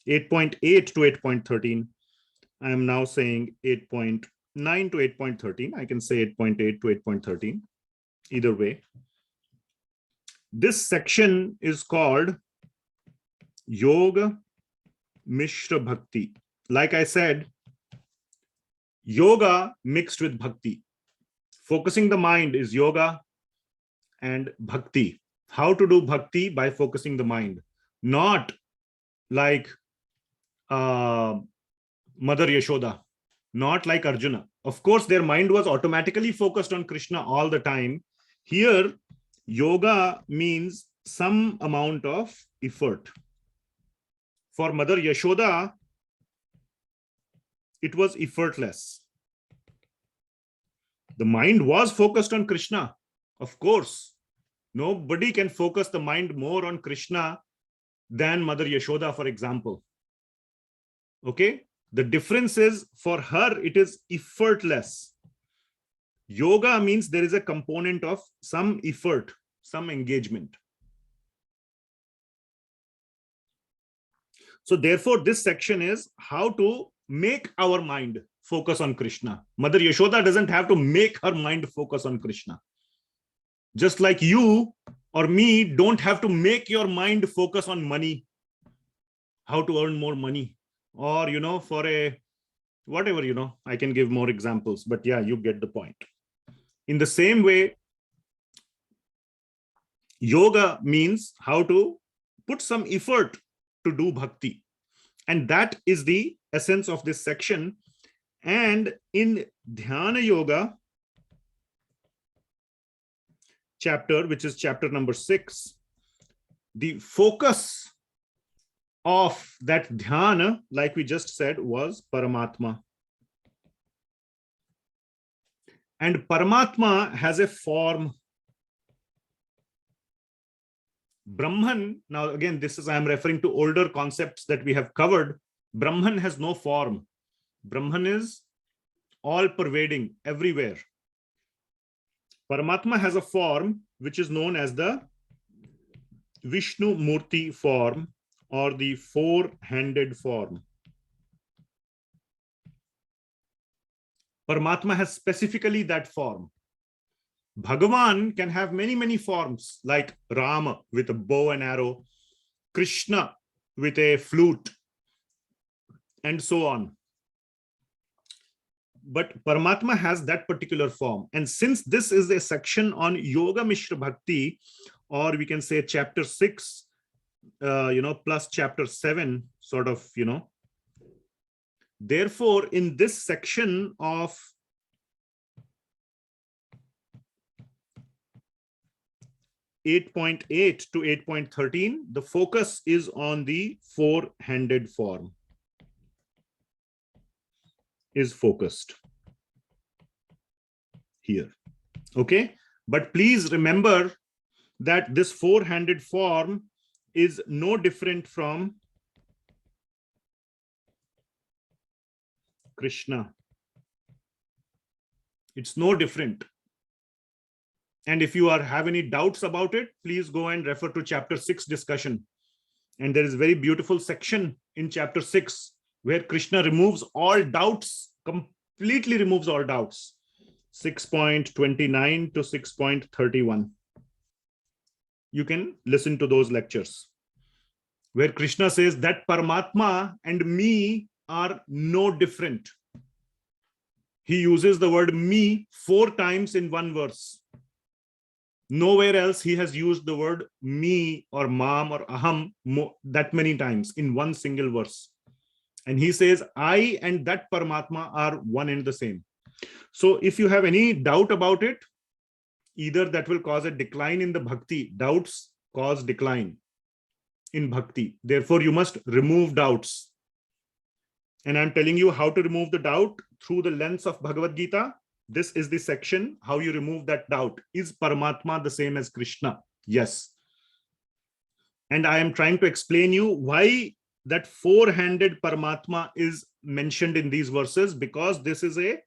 to 8.13. I am now saying 8.9 to 8.13. I can say 8.8 to 8.13. Either way. This section is called Yoga Mishra Bhakti. Like I said, yoga mixed with bhakti. Focusing the mind is yoga and bhakti. How to do bhakti? By focusing the mind. Not like Mother Yashoda, not like Arjuna. Of course, their mind was automatically focused on Krishna all the time. Here, yoga means some amount of effort. For Mother Yashoda, it was effortless. The mind was focused on Krishna. Of course, nobody can focus the mind more on Krishna than Mother Yashoda, for example. Okay? The difference is, for her, it is effortless. Yoga means there is a component of some effort, some engagement. So therefore, this section is how to make our mind focus on Krishna. Mother Yashoda doesn't have to make her mind focus on Krishna. Just like you or me don't have to make your mind focus on money, how to earn more money. or, for a whatever, I can give more examples, but yeah, you get the point. In the same way, yoga means how to put some effort to do bhakti. And that is the essence of this section. And in Dhyana Yoga chapter, which is chapter number 6, the focus of that dhyana, like we just said, was Paramatma. And Paramatma has a form. Brahman, now again, I am referring to older concepts that we have covered. Brahman has no form. Brahman is all pervading, everywhere. Paramatma has a form which is known as the Vishnu Murti form, or the four-handed form. Paramatma has specifically that form. Bhagawan can have many, many forms, like Rama with a bow and arrow, Krishna with a flute, and so on. But Paramatma has that particular form. And since this is a section on Yoga Mishra Bhakti, or we can say chapter 6, plus chapter 7, sort of, Therefore, in this section of (8.8) to 8.13, the focus is on the four-handed form. Is focused here. Okay, but please remember that this four-handed form is no different from Krishna. It's no different. And if you have any doubts about it, please go and refer to chapter 6 discussion. And there is a very beautiful section in chapter 6 where Krishna removes all doubts, completely removes all doubts. 6.29 to 6.31. You can listen to those lectures where Krishna says that Paramatma and me are no different. He uses the word me 4 times in one verse. Nowhere else he has used the word me or mam or aham that many times in one single verse. And he says, I and that Paramatma are one and the same. So if you have any doubt about it, either that will cause a decline in the bhakti. Doubts cause decline in bhakti. Therefore, you must remove doubts. And I'm telling you how to remove the doubt through the lens of Bhagavad Gita. This is the section, how you remove that doubt. Is Paramatma the same as Krishna? Yes. And I am trying to explain you why that four-handed Paramatma is mentioned in these verses, because this is a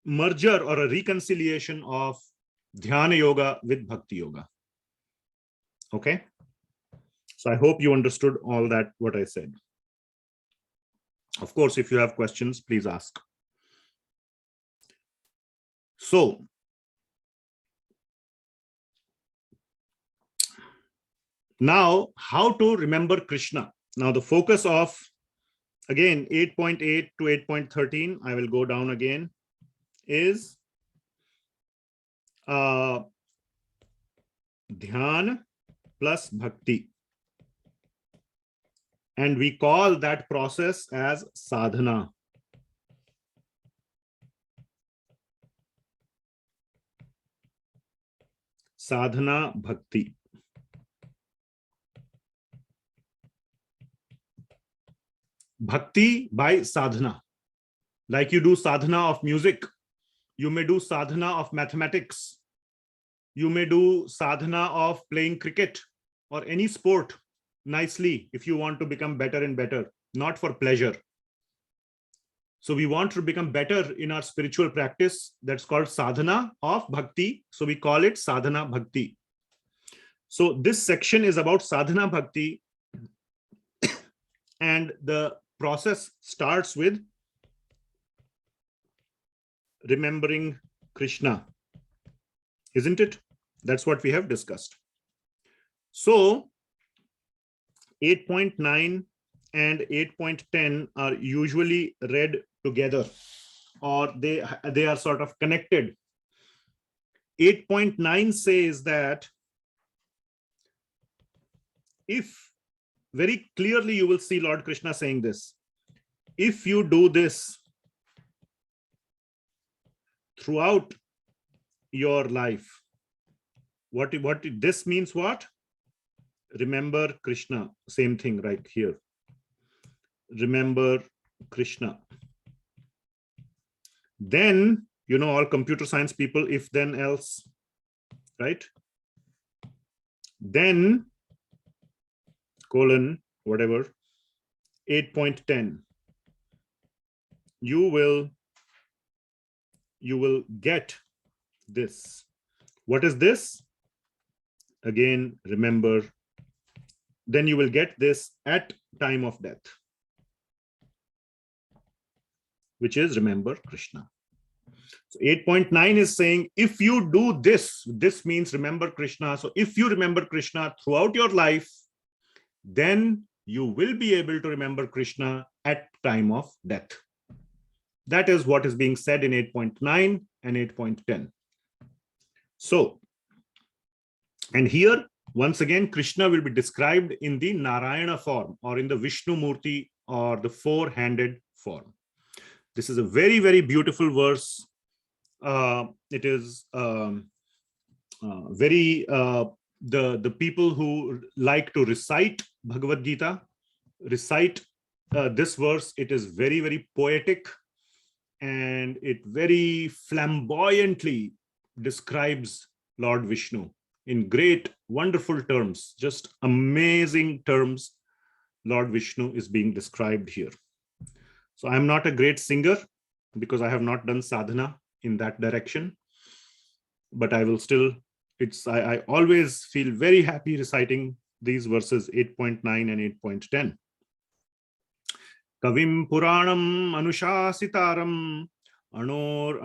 merger or a reconciliation of Dhyana Yoga with Bhakti Yoga. Okay. So I hope you understood all that, what I said. Of course, if you have questions, please ask. So, now how to remember Krishna. Now the focus of, again, 8.8 to 8.13, I will go down again, is Dhyana plus Bhakti. And we call that process as sadhana. Sadhana Bhakti. Bhakti by sadhana. Like you do sadhana of music, you may do sadhana of mathematics, you may do sadhana of playing cricket or any sport nicely if you want to become better and better, not for pleasure. So we want to become better in our spiritual practice. That's called sadhana of bhakti. So we call it sadhana bhakti. So this section is about sadhana bhakti. And the process starts with remembering Krishna, isn't it? That's what we have discussed. So 8.9 and 8.10 are usually read together, or they are sort of connected. 8.9 says that if, very clearly you will see Lord Krishna saying this, if you do this throughout your life, what this means, what? Remember Krishna, same thing right here. Remember Krishna. Then, you know, all computer science people, if then else, right? Then colon whatever 8.10, you will get this. What is this? Again, remember. Then you will get this at time of death, which is remember Krishna. So 8.9 is saying, if you do this, this means remember Krishna. So if you remember Krishna throughout your life, then you will be able to remember Krishna at time of death. That is what is being said in 8.9 and 8.10. So, and here, once again, Krishna will be described in the Narayana form, or in the Vishnu Murti, or the four-handed form. This is a very, very beautiful verse. It is very, the people who like to recite Bhagavad Gita, recite this verse. It is very, very poetic, and it very flamboyantly describes Lord Vishnu in great, wonderful terms, just amazing terms. Lord Vishnu is being described here. So I'm not a great singer because I have not done sadhana in that direction, but I will still, I always feel very happy reciting these verses 8.9 and 8.10. Kavim Puranam Anushasitaram Anor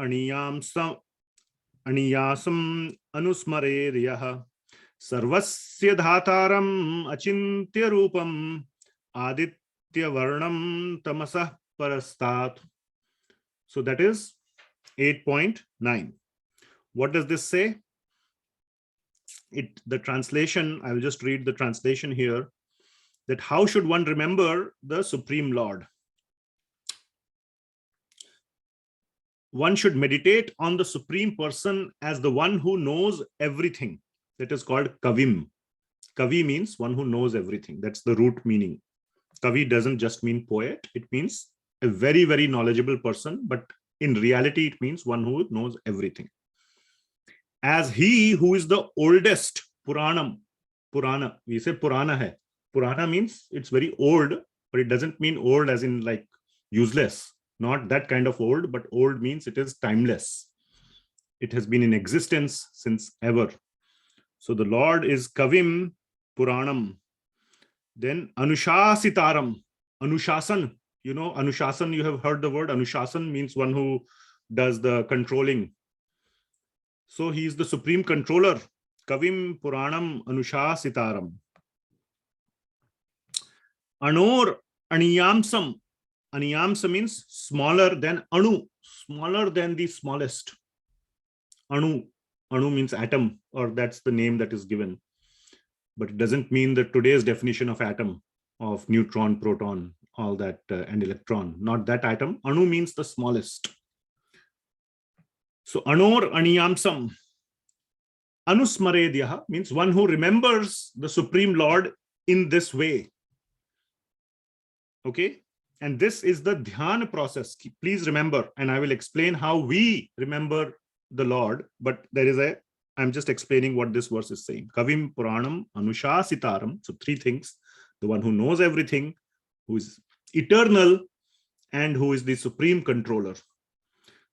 Aniyasam Anusmareriyah Sarvasya Dhataram Achintya Rupam Aditya Varnam Tamasah Parastat. So that is 8.9. What does this say? The translation, I will just read the translation here, that how should one remember the Supreme Lord? One should meditate on the Supreme Person as the one who knows everything. That is called Kavim. Kavi means one who knows everything. That's the root meaning. Kavi doesn't just mean poet. It means a very, very knowledgeable person, but in reality, it means one who knows everything. As he who is the oldest, Puranam, Purana, we say Purana hai. Purana means it's very old, but it doesn't mean old as in like useless. Not that kind of old, but old means it is timeless. It has been in existence since ever. So the Lord is Kavim Puranam. Then Anushasitaram, Anushasan. You know, Anushasan, you have heard the word. Anushasan means one who does the controlling. So he is the supreme controller. Kavim Puranam Anushasitaram. Anor Aniyamsam. Aniyamsa means smaller than Anu, smaller than the smallest. Anu. Anu means atom, or that's the name that is given. But it doesn't mean that today's definition of atom, of neutron, proton, all that, and electron. Not that atom. Anu means the smallest. So Anor Aniyamsam. Anusmaredyaha means one who remembers the Supreme Lord in this way. Okay. And this is the Dhyana process. Please remember, and I will explain how we remember the Lord, but I'm just explaining what this verse is saying. Kavim Puranam Anushasitaram. So three things: the one who knows everything, who is eternal, and who is the supreme controller.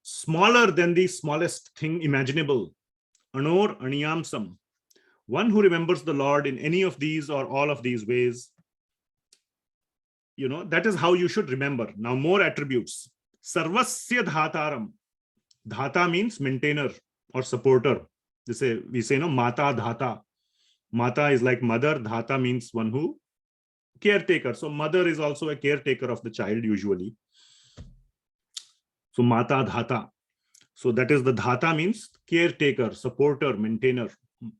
Smaller than the smallest thing imaginable. Anor Aniyamsam. One who remembers the Lord in any of these or all of these ways. You know, that is how you should remember. Now, more attributes. Sarvasya Dhataram. Dhata means maintainer or supporter. We say, no, Mata Dhata. Mata is like mother. Dhata means one who caretaker. So mother is also a caretaker of the child usually. So mata dhata. So that is the dhata means caretaker, supporter, maintainer,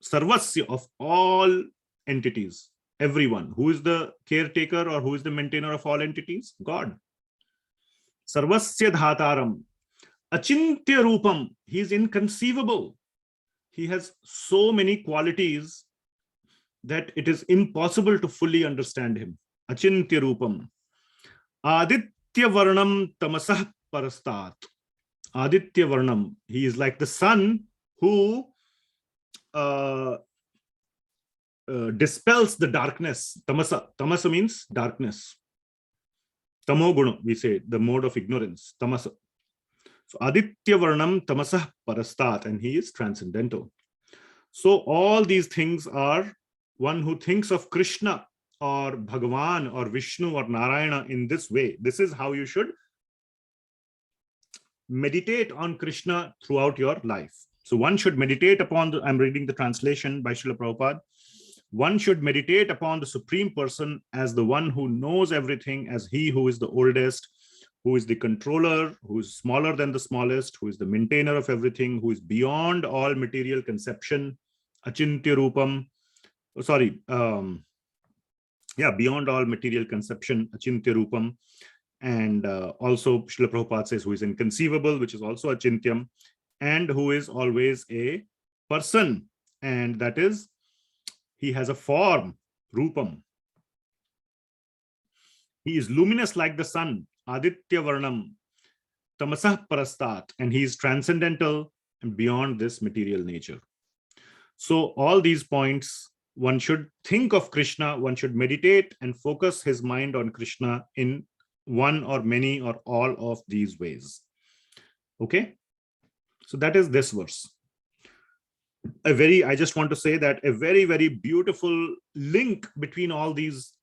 sarvasya of all entities, everyone. Who is the caretaker or who is the maintainer of all entities? God. Sarvasya dhataram. Achintya rupam. He is inconceivable. He has so many qualities that it is impossible to fully understand him. Achintya rupam. Aditya varnam tamasah parastat. Aditya varnam. He is like the sun who dispels the darkness. Tamasa. Tamasa means darkness. Tamoguna, we say, the mode of ignorance. Tamasa. So Aditya varnam tamasah parastat, and he is transcendental. So all these things are one who thinks of Krishna or Bhagawan or Vishnu or Narayana in this way. This is how you should meditate on Krishna throughout your life. So one should meditate upon I'm reading the translation by Srila Prabhupada. One should meditate upon the Supreme Person as the one who knows everything, as he who is the oldest, who is the controller, who is smaller than the smallest, who is the maintainer of everything, who is beyond all material conception, achintya rupam. Beyond all material conception, achintya rupam. And also Srila Prabhupada says who is inconceivable, which is also achintyam, and who is always a person, and that is he has a form, rupam. He is luminous like the sun, aditya varnam, tamasah parastat, and he is transcendental and beyond this material nature. So all these points, one should think of Krishna, one should meditate and focus his mind on Krishna in one or many or all of these ways. Okay, so that is this verse. I just want to say that a very, very beautiful link between all these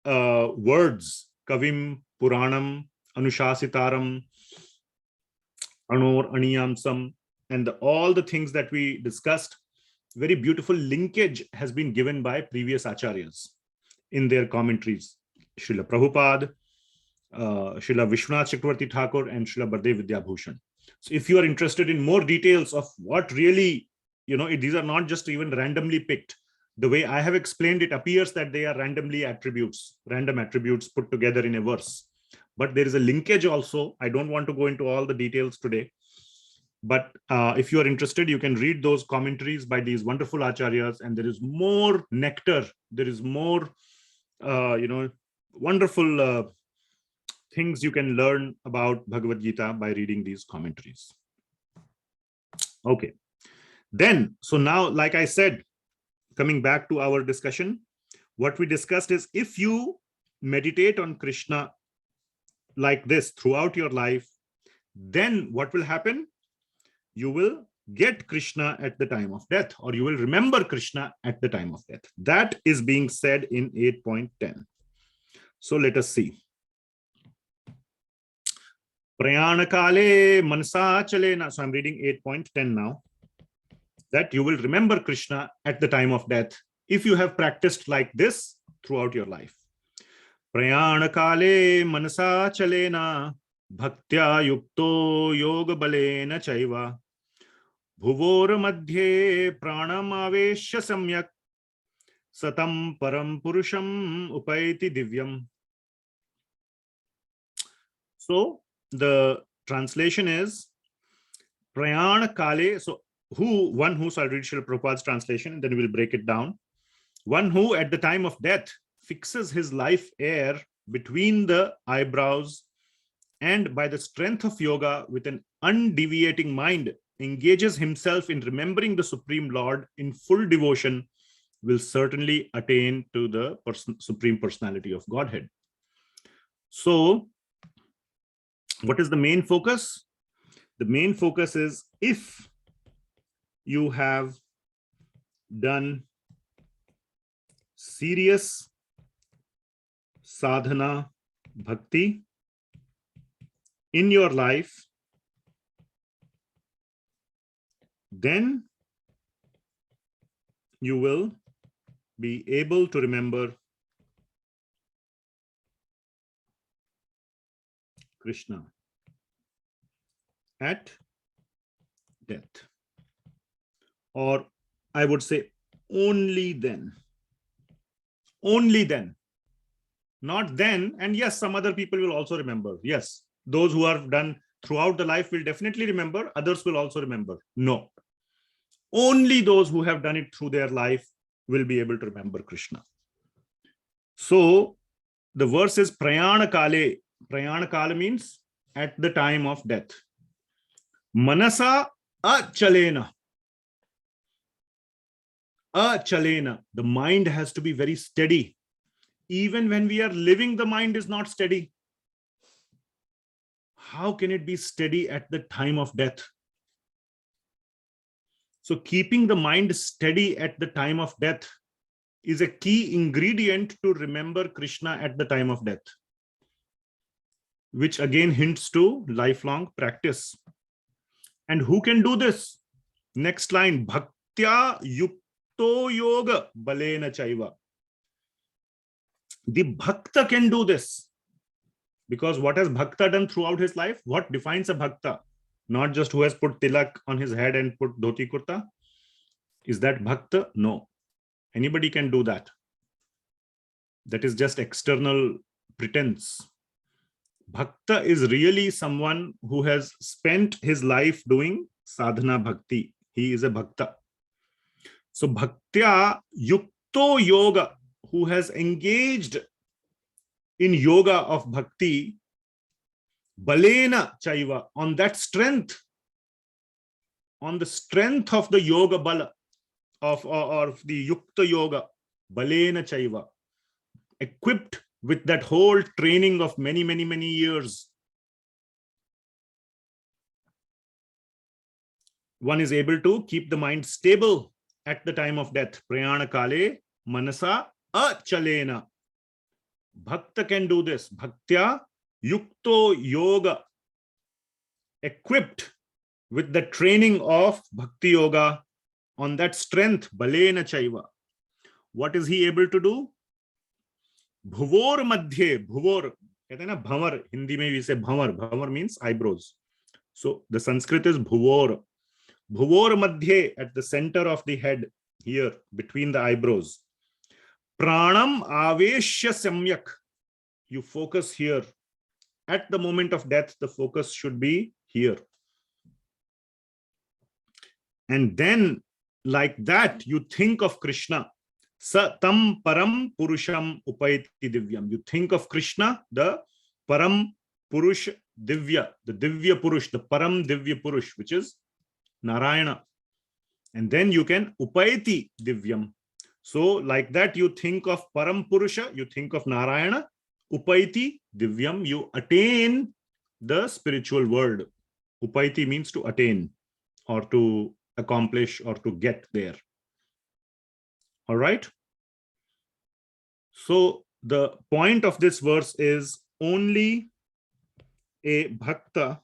words, Kavim, Puranam, Anushasitaram, Anor, Aniyamsam, and all the things that we discussed, very beautiful linkage has been given by previous acharyas in their commentaries. Srila Prabhupada, Srila Vishvanatha Chakravarthi Thakur, and Srila Baladeva Vidyabhushan. So if you are interested in more details of what really, these are not just even randomly picked. The way I have explained, it appears that they are random attributes put together in a verse. But there is a linkage also. I don't want to go into all the details today. But if you are interested, you can read those commentaries by these wonderful acharyas, and there is more nectar. There is more, wonderful things you can learn about Bhagavad Gita by reading these commentaries. Okay. Then, so now, like I said, coming back to our discussion, what we discussed is if you meditate on Krishna like this throughout your life, then what will happen? You will get Krishna at the time of death, or you will remember Krishna at the time of death. That is being said in 8.10. So let us see. Prayanakale mansa chalena. So I'm reading 8.10 now. That you will remember Krishna at the time of death if you have practiced like this throughout your life. Prayanakale manasa chalena bhaktya yukto yoga balena chaiva bhuvor madhye pranam aveshya samyak satam param purusham upaiti divyam. So the translation is prayana kale. So so I'll read Srila Prabhupada's translation and then we'll break it down. One who at the time of death fixes his life air between the eyebrows and by the strength of yoga with an undeviating mind engages himself in remembering the Supreme Lord in full devotion will certainly attain to the Supreme Personality of Godhead. So what is the main focus? The main focus is if you have done serious sadhana bhakti in your life, then you will be able to remember Krishna at death. Or I would say only then. Only then. Not then. And yes, some other people will also remember. Yes, those who have done throughout the life will definitely remember. Others will also remember. No. Only those who have done it through their life will be able to remember Krishna. So the verse is prayana kale. Prayana kala means at the time of death. Manasa achalena. Achalena. The mind has to be very steady. Even when we are living, the mind is not steady. How can it be steady at the time of death? So keeping the mind steady at the time of death is a key ingredient to remember Krishna at the time of death, which again hints to lifelong practice. And who can do this? Next line, bhaktya yukto yoga balena chaiva. The bhakta can do this. Because what has bhakta done throughout his life? What defines a bhakta? Not just who has put tilak on his head and put dhoti kurta. Is that bhakta? No. Anybody can do that. That is just external pretense. Bhakta is really someone who has spent his life doing sadhana bhakti. He is a bhakta. So bhaktya yukto yoga, who has engaged in yoga of bhakti, balena chaiva, on that strength, on the strength of the yoga bala, of the yukta yoga, balena chaiva, equipped with that whole training of many years, one is able to keep the mind stable at the time of death. Prayana kale manasa achalena. Bhakta can do this. Bhaktya yukto yoga, equipped with the training of bhakti yoga, on that strength, balena chaiva. What is he able to do? Bhuvor madhye, bhuvor, कहते हैं ना bhavar, Hindi में we say bhavar. Bhavar means eyebrows. So the Sanskrit is bhuvor. Bhuvor madhye, at the center of the head, here between the eyebrows. Pranam aveshya samyak. You focus here. At the moment of death, the focus should be here. And then, like that, you think of Krishna. Sa tam param purusham upaiti divyam. You think of Krishna, the param purush divya, the divya purush, the param divya purush, which is Narayana. And then you can upaiti divyam. So like that, you think of param purusha, you think of Narayana, upaiti divyam, you attain the spiritual world. Upaiti means to attain or to accomplish or to get there. All right. So the point of this verse is only a bhakta.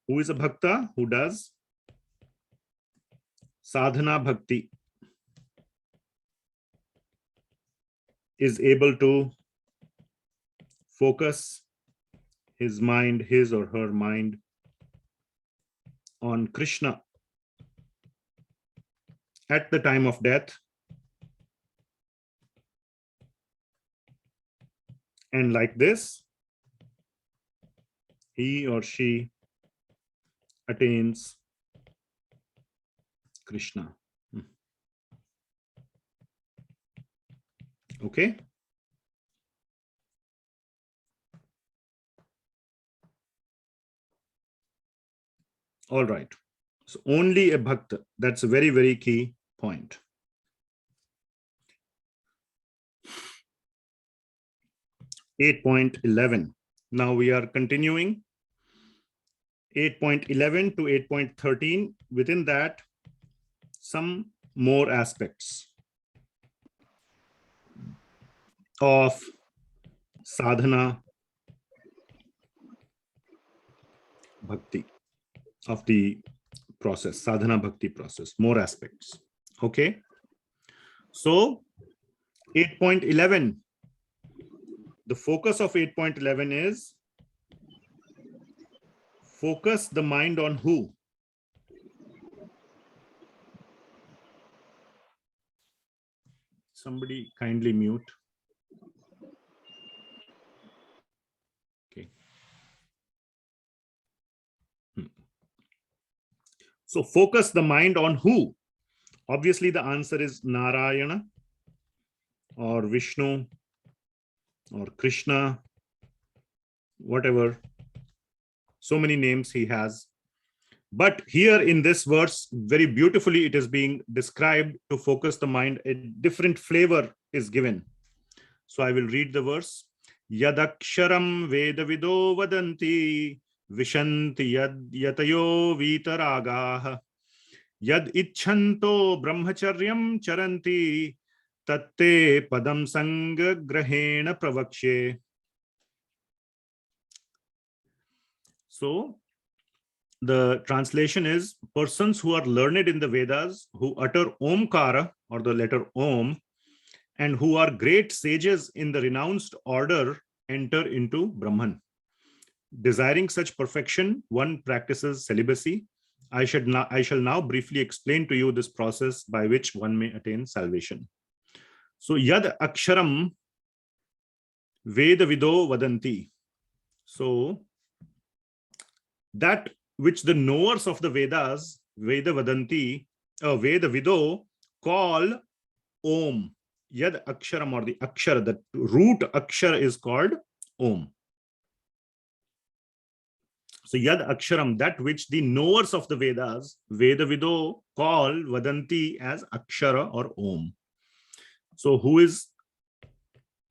Who is a bhakta? Who does sadhana bhakti is able to focus his mind, his or her mind, on Krishna at the time of death, and like this, he or she attains Krishna. Okay. All right. So only a bhakta. That's a very key point. (8.11). Now we are continuing 8.11 to 8.13. Within that, some more aspects of sadhana bhakti, of the process, sadhana bhakti process, more aspects. Okay. So 8.11, the focus of 8.11 is focus the mind on who? Somebody kindly mute. Okay. So focus the mind on who? Obviously, the answer is Narayana or Vishnu or Krishna, whatever. So many names he has. But here in this verse, very beautifully, it is being described to focus the mind. A different flavor is given. So I will read the verse. Yadaksharam vedavido vadanti vishanti yad yatayo vitaragaha yad icchanto brahmacharyam charanti tatte padam sangha grahena pravakshe. So the translation is persons who are learned in the Vedas, who utter Omkara or the letter Om, and who are great sages in the renounced order, enter into Brahman. Desiring such perfection, one practices celibacy. I shall now briefly explain to you this process by which one may attain salvation. So Yad Aksharam Veda Vido Vadanti. So that which the knowers of the Vedas, Veda Vadanti, Veda Vido, call Om. Yad Aksharam, or the Akshara, the root Akshara is called Om. So Yad Aksharam, that which the knowers of the Vedas, Veda Vido, call Vadanti as Akshara or Om. So who is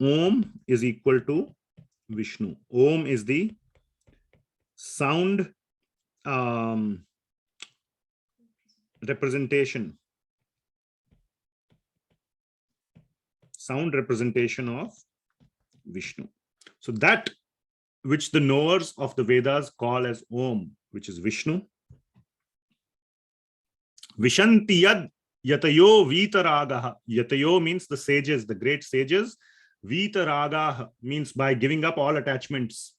Om is equal to Vishnu. Om is the sound representation. Sound representation of Vishnu. So that which the knowers of the Vedas call as Om, which is Vishnu. Vishanti yad yatayo vitaragaha. Yatayo means the sages, the great sages. Vitaragaha means by giving up all attachments.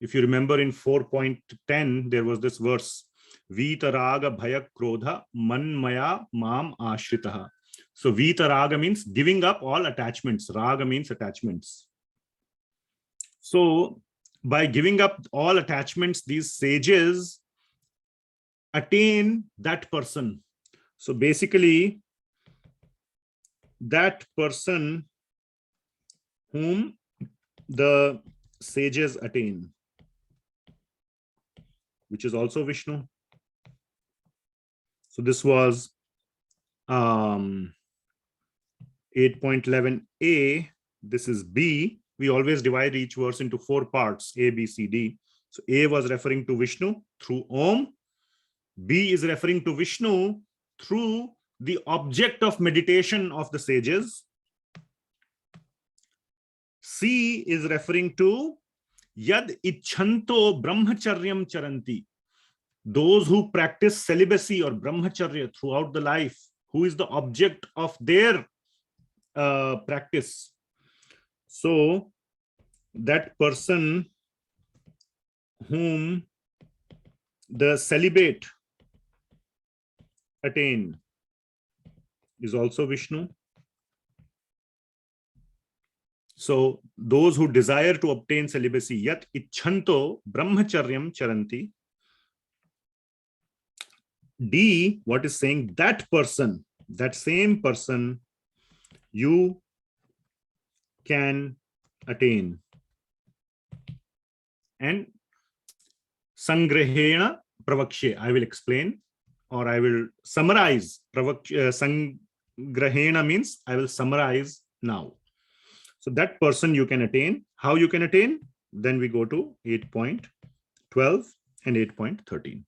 If you remember in 4.10, there was this verse, Vitaraga bhaya krodha manmaya mam ashritaha. So Vitaraga means giving up all attachments. Raga means attachments. So by giving up all attachments, these sages attain that person. So basically, that person whom the sages attain, which is also Vishnu. So this was 8.11a. This is B. We always divide each verse into 4 parts, A, B, C, D. So A was referring to Vishnu through Om. B is referring to Vishnu through the object of meditation of the sages. C is referring to Yad icchanto brahmacharyam charanti. Those who practice celibacy or brahmacharya throughout the life, who is the object of their practice. So that person whom the celibate attain is also Vishnu. So those who desire to obtain celibacy, yat icchanto brahmacharyam charanti. D, what is saying? That person, that same person, you can attain. And sangrahena pravakshe, I will explain, or I will summarize. Sangrahena means I will summarize now. So that person you can attain. How you can attain? Then we go to 8.12 and 8.13.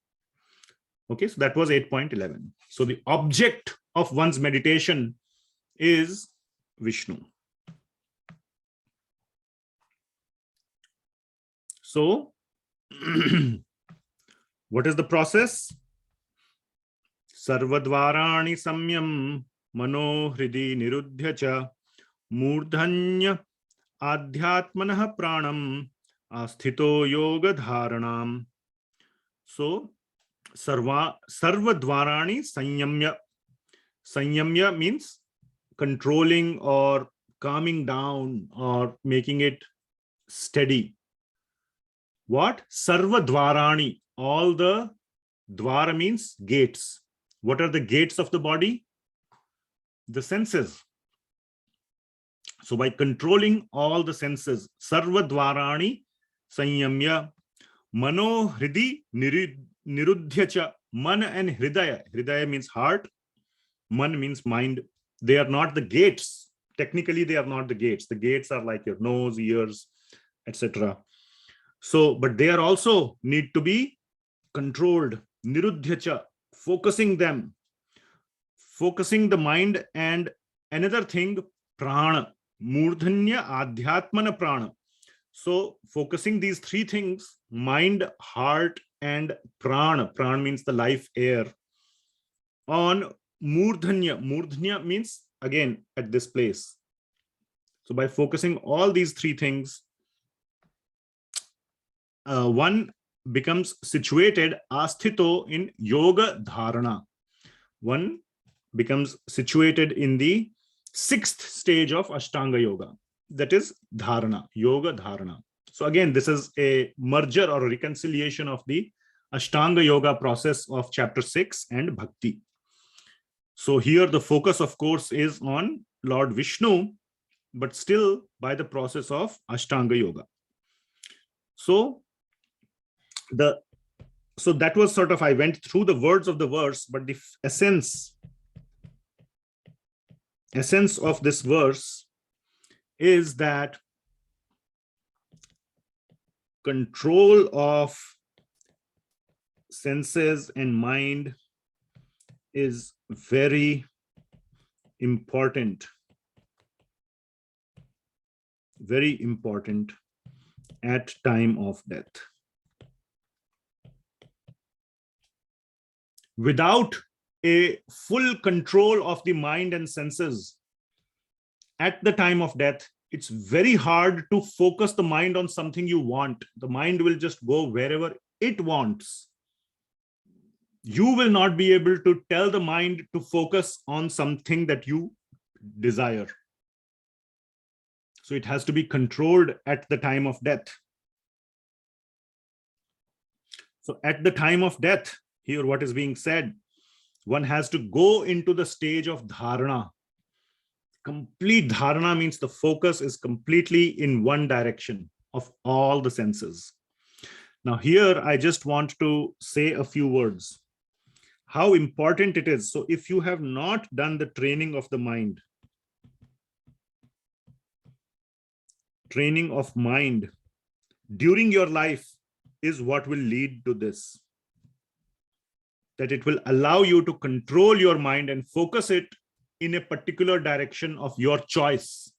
Okay, so that was 8.11. So the object of one's meditation is Vishnu. So what is the process? Sarvadvarani samyam mano hridi nirudhya cha murdhanya adhyatmanah pranam asthito yoga dharanam. So sarva dvarani sanyamya. Sanyamya means controlling or calming down or making it steady. What? Sarva dvarani. All the dvara means gates. What are the gates of the body? The senses. So by controlling all the senses, sarva dvarani sanyamya, mano hridi niruddhyacha. Man and hridaya. Hridaya means heart. Man means mind. They are not the gates. Technically, they are not the gates. The gates are like your nose, ears, etc. So, but they are also need to be controlled. Niruddhyacha, focusing them, focusing the mind. And another thing, prana, murdhanya adhyatmana prana. So focusing these three things, mind, heart, and prana. Prana means the life air. On murdhanya. Murdhanya means again at this place. So by focusing all these three things, one becomes situated asthito in yoga dharana. One becomes situated in the 6th stage of ashtanga yoga, that is dharana, yoga dharana. So again, this is a merger or a reconciliation of the ashtanga yoga process of chapter 6 and bhakti. So here the focus, of course, is on Lord Vishnu, but still by the process of ashtanga yoga. So that was sort of, I went through the words of the verse, but the essence of this verse is that control of senses and mind is very important at time of death. Without a full control of the mind and senses at the time of death, it's very hard to focus the mind on something you want. The mind will just go wherever it wants. You will not be able to tell the mind to focus on something that you desire. So it has to be controlled at the time of death. So at the time of death, here what is being said, one has to go into the stage of dharana. Complete dharana means the focus is completely in one direction of all the senses. Now here, I just want to say a few words. How important it is. So if you have not done the training of the mind, training of mind during your life is what will lead to this. That it will allow you to control your mind and focus it in a particular direction of your choice.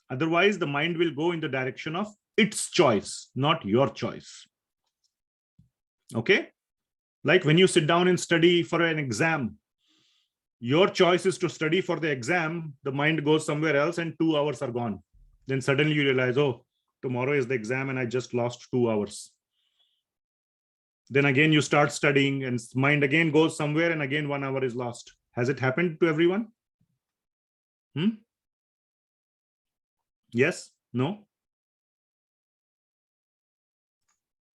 Otherwise, the mind will go in the direction of its choice, not your choice. Okay? Like when you sit down and study for an exam, your choice is to study for the exam, the mind goes somewhere else and 2 hours are gone. Then suddenly you realize, oh, tomorrow is the exam and I just lost 2 hours. Then again you start studying and mind again goes somewhere and again 1 hour is lost. Has it happened to everyone? Yes? No?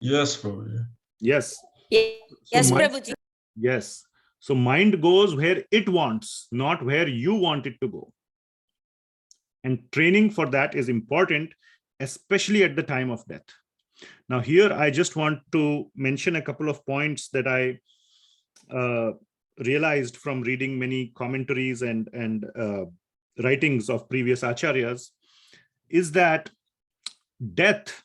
Yes, Prabhuji. Yes. Yes, mind, Prabhuji. yes. So mind goes where it wants, not where you want it to go. And training for that is important, especially at the time of death. Now here, I just want to mention a couple of points that I realized from reading many commentaries and writings of previous acharyas, is that death,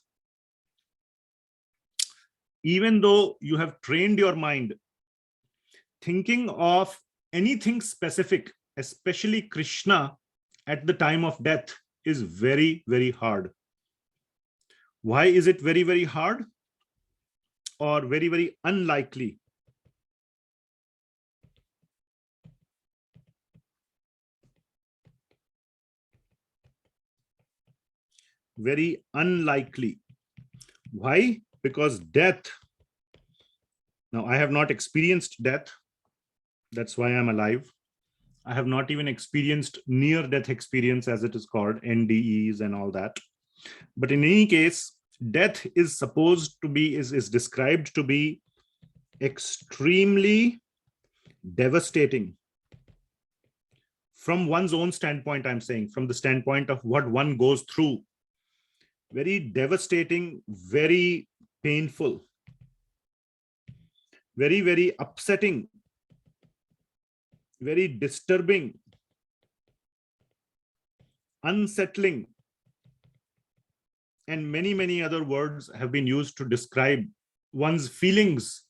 even though you have trained your mind, thinking of anything specific, especially Krishna, at the time of death is very, very hard. Why is it very, very hard or very, very unlikely? very unlikely. Why? Because death, now I have not experienced death. That's why I'm alive. I have not even experienced near-death experience, as it is called, NDEs and all that. But in any case, death is supposed to be, is described to be extremely devastating. From one's own standpoint, I'm saying, from the standpoint of what one goes through. Very devastating, very painful, very, very upsetting, very disturbing, unsettling, and many, many other words have been used to describe one's feelings,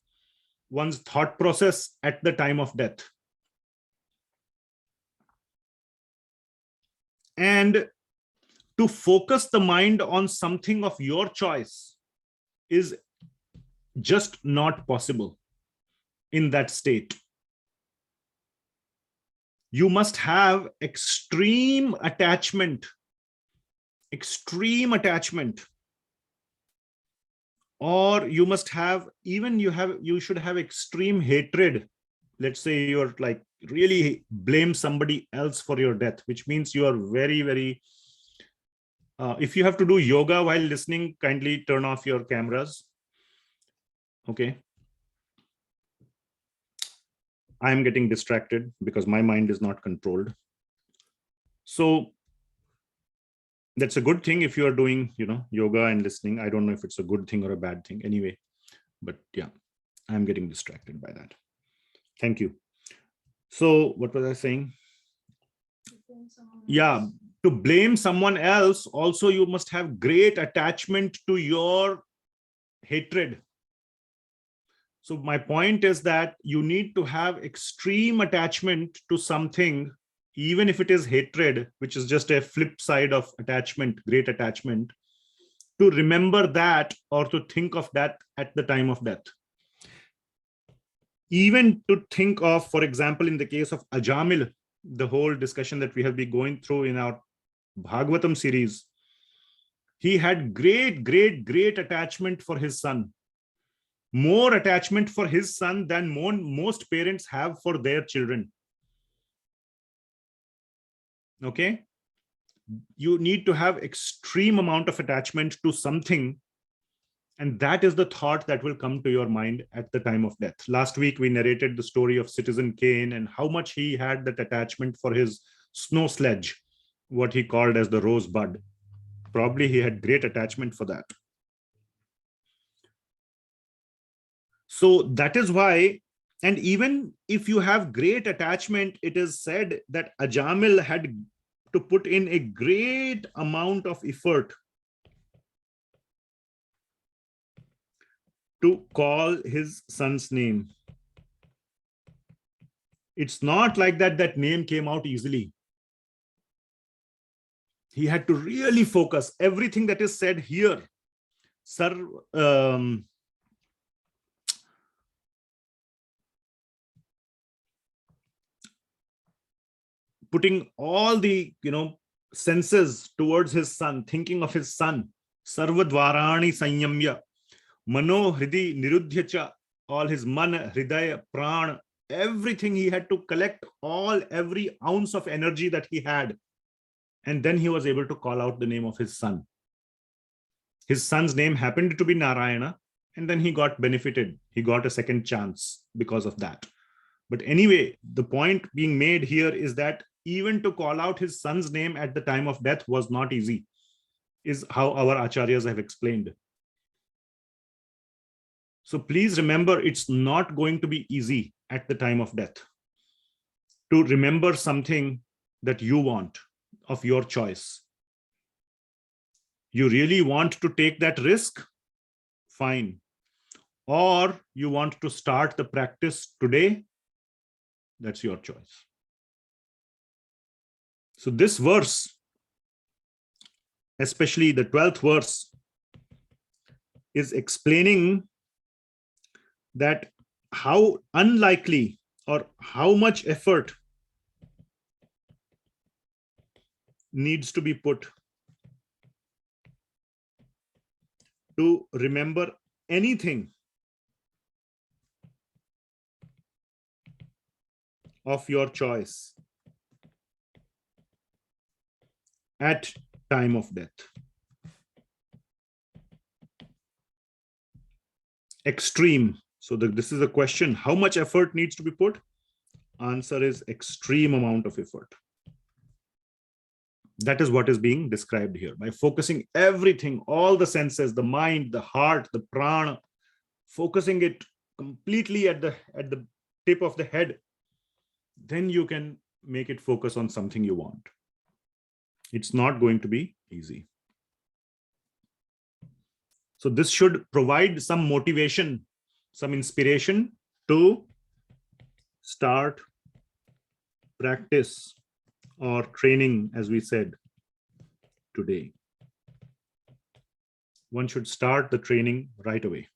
one's thought process at the time of death. And to focus the mind on something of your choice is just not possible in that state. You must have extreme attachment, or you must have, even you should have extreme hatred. Let's say you're like really blame somebody else for your death, which means you are very, very, if you have to do yoga while listening, kindly turn off your cameras. Okay. I am getting distracted because my mind is not controlled. So that's a good thing if you are doing, yoga and listening. I don't know if it's a good thing or a bad thing anyway, but yeah, I'm getting distracted by that. Thank you. So what was I saying? Yeah, to blame someone else, also you must have great attachment to your hatred. So my point is that you need to have extreme attachment to something, even if it is hatred, which is just a flip side of attachment, great attachment, to remember that or to think of that at the time of death. Even to think of, for example, in the case of Ajamila, the whole discussion that we have been going through in our Bhagavatam series, he had great, great, great attachment for his son. More attachment for his son than most parents have for their children. Okay? You need to have extreme amount of attachment to something, and that is the thought that will come to your mind at the time of death. Last week, we narrated the story of Citizen Kane and how much he had that attachment for his snow sledge, what he called as the rosebud. Probably he had great attachment for that. So that is why, and even if you have great attachment, it is said that Ajamil had to put in a great amount of effort to call his son's name. It's not like that name came out easily. He had to really focus. Everything that is said here, sir, putting all the senses towards his son, thinking of his son, sarvadvarani sanyamya, mano hridi nirudhyacha, all his man, hridaya, pran, everything he had to collect, every ounce of energy that he had, and then he was able to call out the name of his son. His son's name happened to be Narayana, and then he got benefited. He got a second chance because of that. But anyway, the point being made here is that even to call out his son's name at the time of death was not easy, is how our acharyas have explained. So please remember, it's not going to be easy at the time of death to remember something that you want, of your choice. You really want to take that risk? Fine. Or you want to start the practice today? That's your choice. So this verse, especially the 12th verse, is explaining that how unlikely or how much effort needs to be put to remember anything of your choice at time of death. Extreme. So this is a question, how much effort needs to be put? Answer is extreme amount of effort. That is what is being described here. By focusing everything, all the senses, the mind, the heart, the prana, focusing it completely at the tip of the head, then you can make it focus on something you want. It's not going to be easy. So this should provide some motivation, some inspiration to start practice or training, as we said today. One should start the training right away.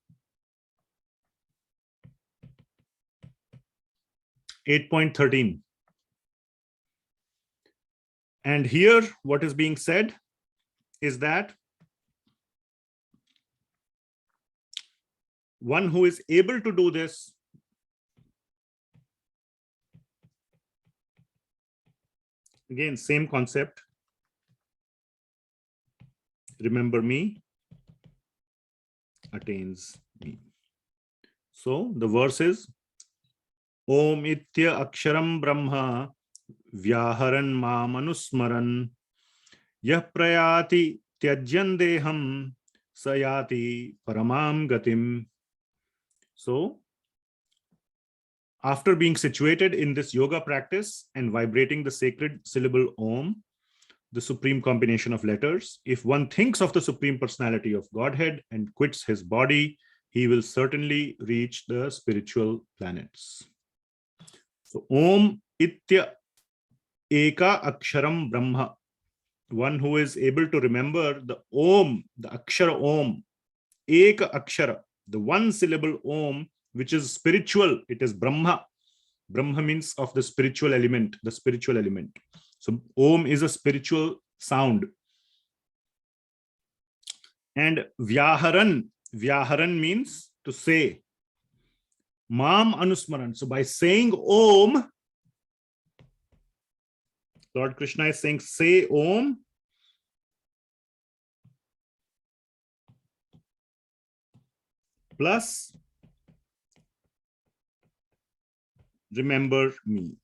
8.13. And here what is being said is that one who is able to do this again, same concept. Remember me, attains me. So the verse is Om itya aksharam brahma vyaharan manusmaran yah prayati tyajyan deham sayati paramam gatim. So after being situated in this yoga practice and vibrating the sacred syllable Om, the supreme combination of letters, if one thinks of the Supreme Personality of Godhead and quits his body, he will certainly reach the spiritual planets. So Om itya eka aksharam brahma. One who is able to remember the Om, the akshara Om, eka akshara, the one syllable Om, which is spiritual. It is Brahma. Brahma means of the spiritual element, the spiritual element. So Om is a spiritual sound. And Vyaharan, Vyaharan means to say. Mam Anusmaran. So by saying Om, Lord Krishna is saying, say Om. Plus remember me.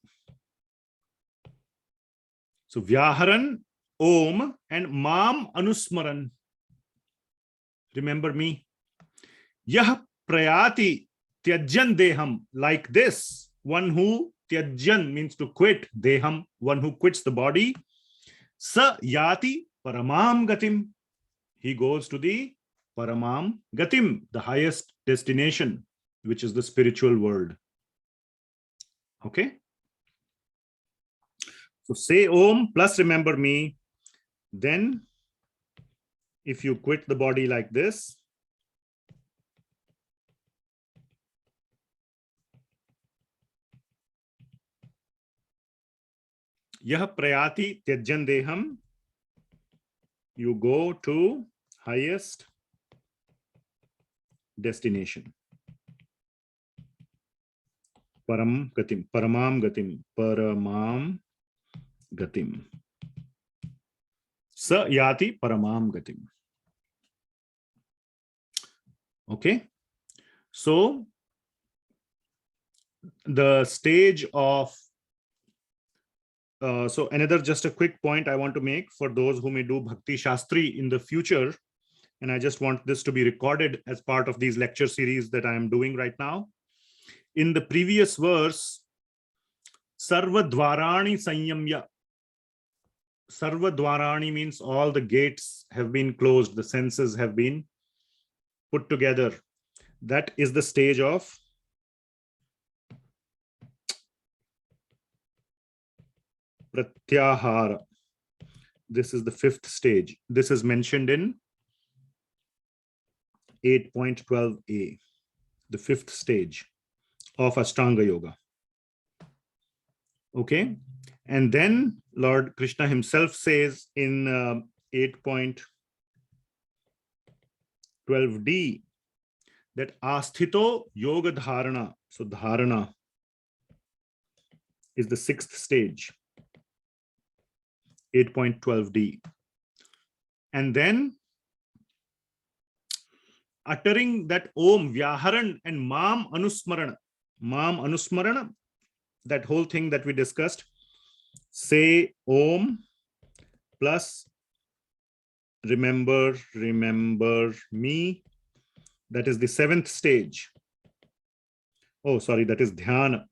So Vyaharan, Om, and Mam Anusmaran. Remember me. Yah prayati tyajyan deham. Like this, one who tyajyan means to quit, deham, one who quits the body. Sa yati paramam gatim. He goes to the paramam gatim, the highest destination, which is the spiritual world. Okay. So say Om plus remember me. Then if you quit the body like this, Yah prayati tyajyan deham, you go to highest destination. Param gatim, paramam gatim, paramam gatim. Sa yati paramam gatim. Okay. So the stage of so another just a quick point I want to make for those who may do Bhakti Shastri in the future, and I just want this to be recorded as part of these lecture series that I am doing right now. In the previous verse, Sarva Dvarani Sanyamya. Sarva Dvarani means all the gates have been closed, the senses have been put together. That is the stage of pratyahara. This is the fifth stage. This is mentioned in 8.12a, the fifth stage of ashtangyoga. Okay. And then Lord Krishna himself says in 8.12 12D, that asthito yoga dharana. So dharana is the 6th stage, 8.12D. And then uttering that Om, Vyaharan and Mam Anusmarana. Mam Anusmarana, that whole thing that we discussed. Say Om plus remember me. That is the 7th stage. Oh, sorry, that is Dhyana.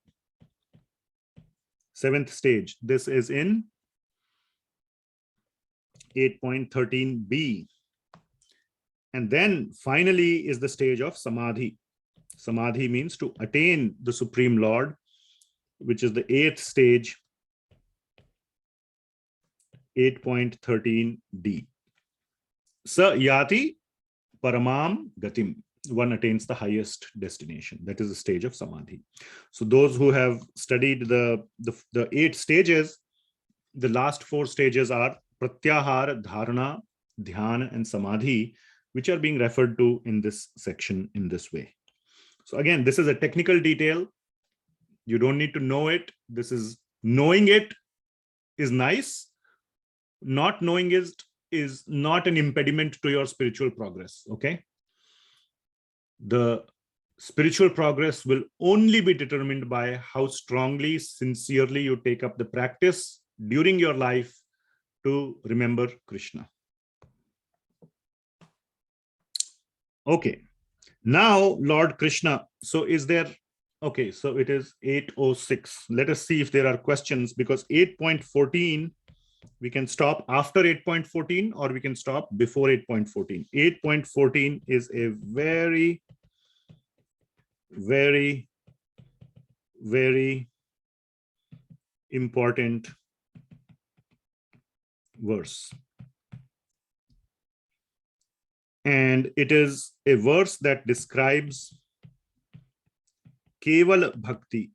7th stage. This is in 8.13B. And then finally is the stage of Samadhi. Samadhi means to attain the Supreme Lord, which is the 8th stage, 8.13D. Sa yati paramam gatim. One attains the highest destination. That is the stage of Samadhi. So those who have studied the 8 stages, the last 4 stages are pratyahara, dharana, dhyana, and samadhi, which are being referred to in this section in this way. So again, this is a technical detail. You don't need to know it. This is knowing it is nice. Not knowing it is not an impediment to your spiritual progress. Okay. The spiritual progress will only be determined by how strongly, sincerely you take up the practice during your life to remember Krishna. Okay. Now, Lord Krishna. So is there, okay, so it is 8:06. Let us see if there are questions, because 8.14, we can stop after 8.14 or we can stop before 8.14. 8.14 is a very, very, very important verse. And it is a verse that describes kevala bhakti,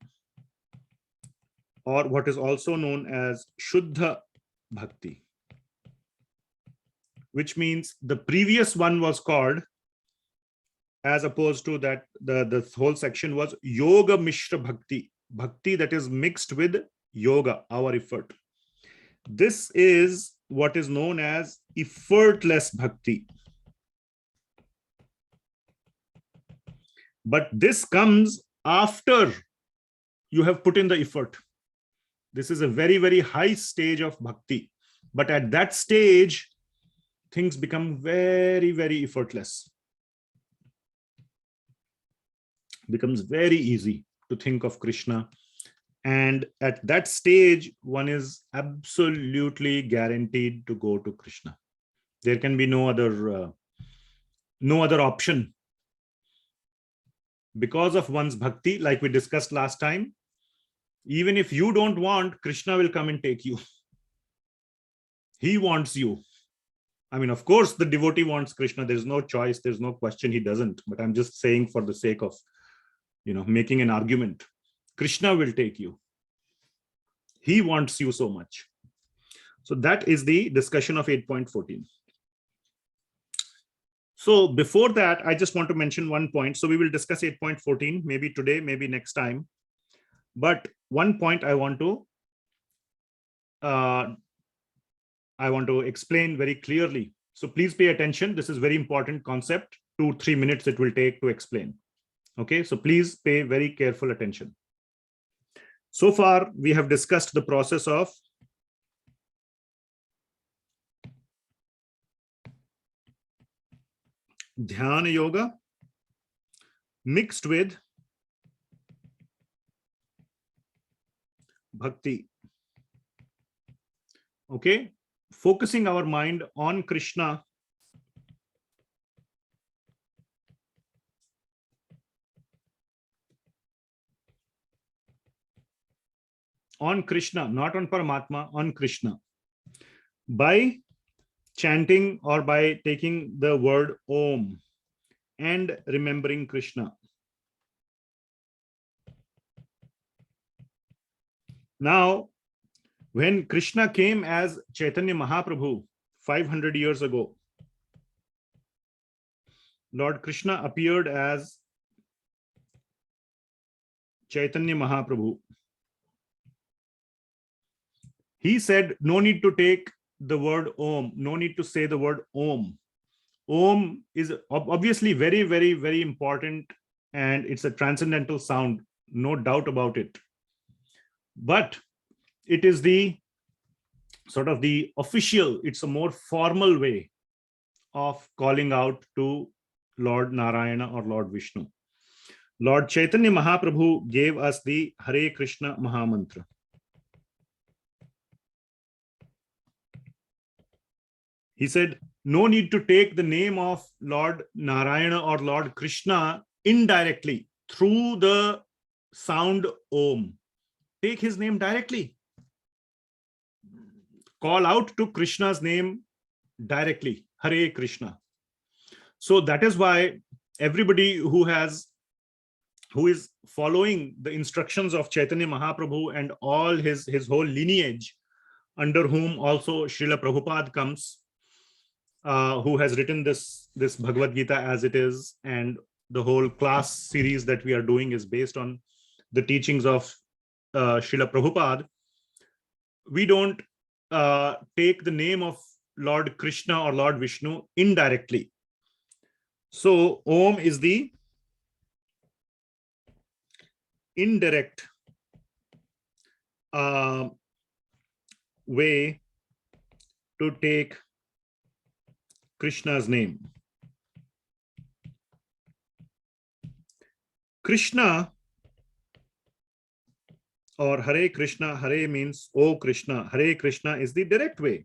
or what is also known as shuddh bhakti, which means the previous one was called, as opposed to that, the whole section was yoga mishra bhakti, bhakti that is mixed with yoga, our effort. This is what is known as effortless bhakti. But this comes after you have put in the effort. This is a very, very high stage of bhakti. But at that stage, things become very, very effortless. Becomes very easy to think of Krishna. And at that stage, one is absolutely guaranteed to go to Krishna. There can be no other option. Because of one's bhakti, like we discussed last time, even if you don't want, Krishna will come and take you. He wants you. I mean, of course, the devotee wants Krishna. There's no choice. There's no question he doesn't. But I'm just saying for the sake of, making an argument. Krishna will take you. He wants you so much. So that is the discussion of 8.14. So before that, I just want to mention one point. So we will discuss 8.14, maybe today, maybe next time. But one point I want to explain very clearly. So please pay attention. This is very important concept. 2-3 minutes it will take to explain. Okay, so please pay very careful attention. So far, we have discussed the process of Dhyana yoga mixed with bhakti. Okay, focusing our mind on Krishna. On Krishna, not on Paramatma, on Krishna. By chanting or by taking the word Om and remembering Krishna. Now, when Krishna came as Chaitanya Mahaprabhu 500 years ago, Lord Krishna appeared as Chaitanya Mahaprabhu. He said, no need to take the word Om, no need to say the word Om. Om is obviously very, very, very important, and it's a transcendental sound, no doubt about it. But it is the sort of the official, it's a more formal way of calling out to Lord Narayana or Lord Vishnu. Lord Chaitanya Mahaprabhu gave us the Hare Krishna Mahamantra. He said, no need to take the name of Lord Narayana or Lord Krishna indirectly through the sound Om. Take his name directly. Call out to Krishna's name directly, Hare Krishna. So that is why everybody who is following the instructions of Chaitanya Mahaprabhu and all his whole lineage, under whom also Srila Prabhupada comes, who has written this Bhagavad Gita as it is, and the whole class series that we are doing is based on the teachings of Srila Prabhupada. We don't take the name of Lord Krishna or Lord Vishnu indirectly. So Om is the indirect way to take Krishna's name. Krishna or Hare Krishna, Hare means O Krishna. Hare Krishna is the direct way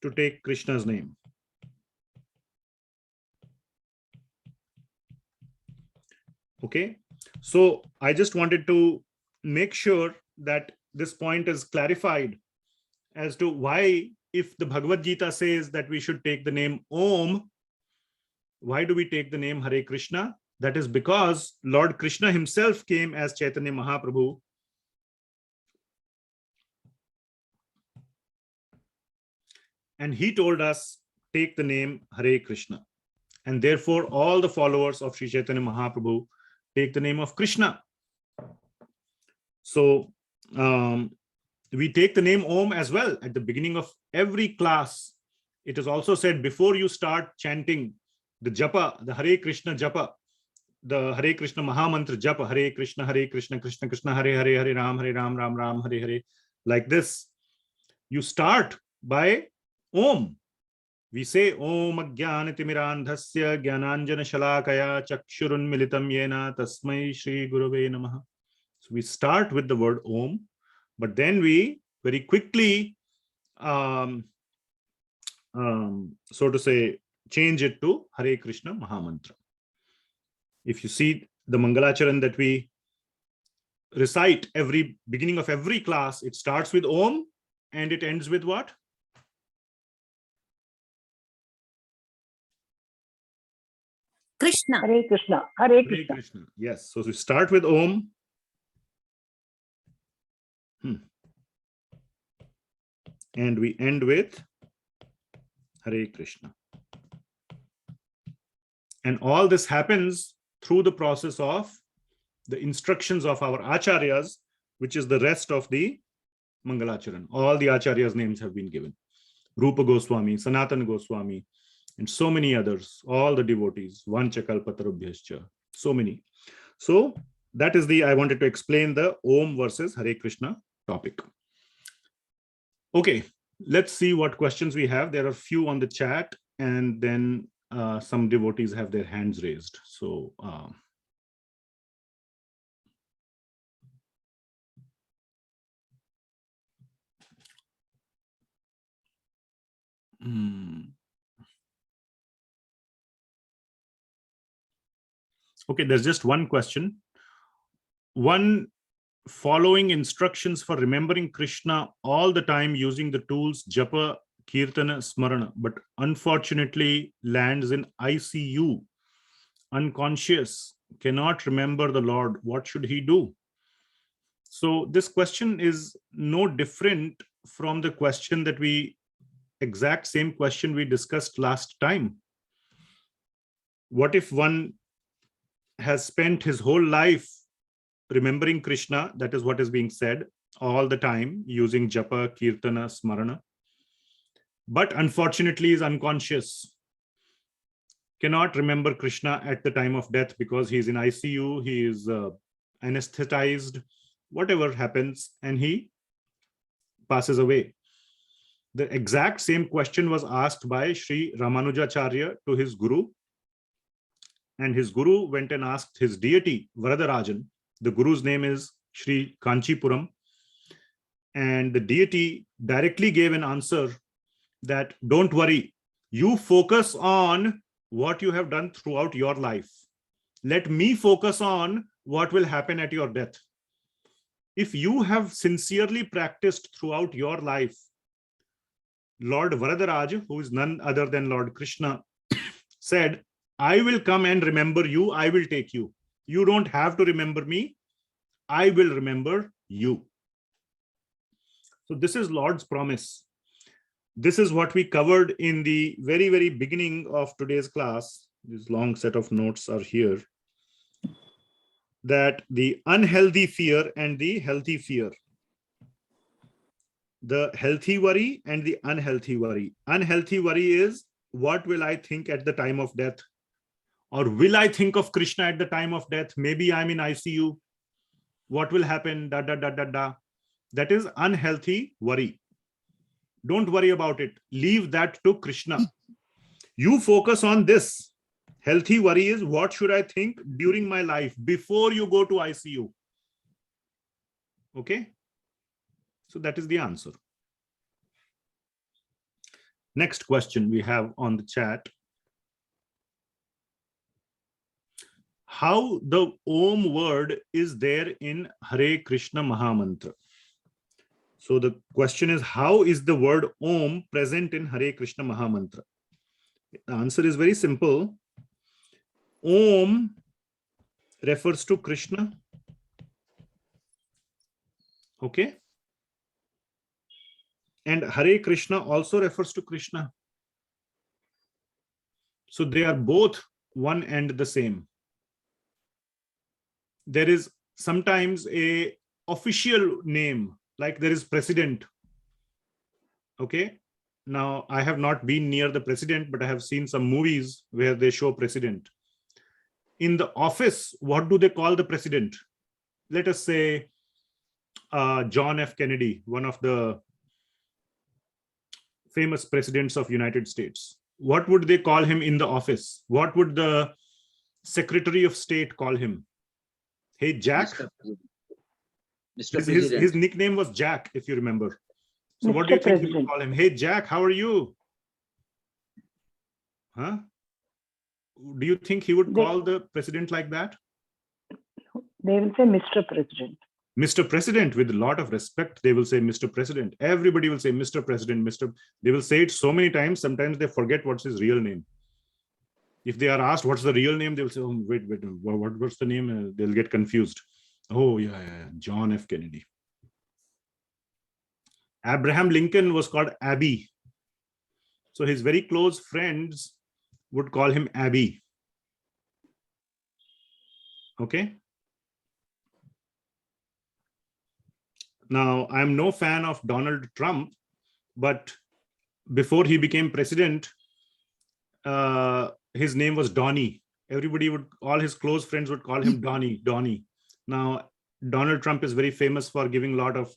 to take Krishna's name. Okay, so I just wanted to make sure that this point is clarified as to why, if the Bhagavad Gita says that we should take the name Om, why do we take the name Hare Krishna? That is because Lord Krishna himself came as Chaitanya Mahaprabhu. And he told us, take the name Hare Krishna. And therefore, all the followers of Sri Chaitanya Mahaprabhu take the name of Krishna. So we take the name Om as well at the beginning of every class. It is also said, before you start chanting the japa, the Hare Krishna japa, the Hare Krishna Mahamantra japa, Hare Krishna, Krishna Krishna, Hare Hare, Hare Ram, Ram Ram, Hare Hare, like this, you start by Om. We say Om Ajnanatimirandhasya Jnananjana Shalakaya Chakshurun Militam Yena Tasmai Shri Gurave Namaha. So we start with the word Om, but then we very quickly, so to say, change it to Hare Krishna Mahamantra. If you see the Mangalacharan that we recite every beginning of every class, it starts with Om and it ends with what? Krishna. Hare Krishna. Hare Hare Krishna. Krishna. Yes. So we start with Om. And we end with Hare Krishna. And all this happens through the process of the instructions of our acharyas, which is the rest of the Mangalacharan. All the acharyas' names have been given. Rupa Goswami, Sanatana Goswami, and so many others, all the devotees, Vanchakalpatarubhyascha, so many. So that is I wanted to explain the Om versus Hare Krishna topic. Okay, let's see what questions we have. There are few on the chat, and then some devotees have their hands raised. So okay, there's just one question. One, following instructions for remembering Krishna all the time using the tools Japa, Kirtana, Smarana, but unfortunately lands in ICU, unconscious, cannot remember the Lord. What should he do? So this question is no different from the question that exact same question we discussed last time. What if one has spent his whole life remembering Krishna? That is what is being said all the time, using japa, kirtana, smarana, but unfortunately is unconscious, cannot remember Krishna at the time of death because he is in ICU, he is anesthetized, whatever happens, and he passes away. The exact same question was asked by Sri Ramanujacharya to his guru, and his guru went and asked his deity, Varadarajan. The guru's name is Sri Kanchipuram, and the deity directly gave an answer that don't worry, you focus on what you have done throughout your life. Let me focus on what will happen at your death. If you have sincerely practiced throughout your life, Lord Varadaraj, who is none other than Lord Krishna, said, I will come and remember you, I will take you. You don't have to remember me, I will remember you. So this is Lord's promise. This is what we covered in the very, very beginning of today's class. This long set of notes are here. That the unhealthy fear and the healthy fear. The healthy worry and the unhealthy worry. Unhealthy worry is, what will I think at the time of death? Or will I think of Krishna at the time of death? Maybe I'm in ICU. What will happen? Da, da, da, da, da. That is unhealthy worry. Don't worry about it. Leave that to Krishna. You focus on this. Healthy worry is, what should I think during my life before you go to ICU? Okay. So that is the answer. Next question we have on the chat. How the Om word is there in Hare Krishna Mahamantra? So the question is, how is the word Om present in Hare Krishna Mahamantra? The answer is very simple. Om refers to Krishna. Okay. And Hare Krishna also refers to Krishna. So they are both one and the same. There is sometimes a official name, like there is president. Okay. Now, I have not been near the president, but I have seen some movies where they show president. In the office, what do they call the president? Let us say John F. Kennedy, one of the famous presidents of United States. What would they call him in the office? What would the Secretary of State call him? Hey, Jack. Mr. President. His nickname was Jack, if you remember. So what do you think he would call him? Hey, Jack, how are you? Huh? Do you think he would call the president like that? They will say Mr. President. Mr. President, with a lot of respect, they will say Mr. President. Everybody will say Mr. President, Mr. They will say it so many times, sometimes they forget what's his real name. If they are asked what's the real name, they will say, oh, wait, what's the name? They'll get confused. Oh, yeah, John F. Kennedy. Abraham Lincoln was called Abby. So his very close friends would call him Abby. Okay. Now, I'm no fan of Donald Trump, but before he became president, his name was Donnie. Everybody would, all his close friends would call him Donnie. Now, Donald Trump is very famous for giving a lot of,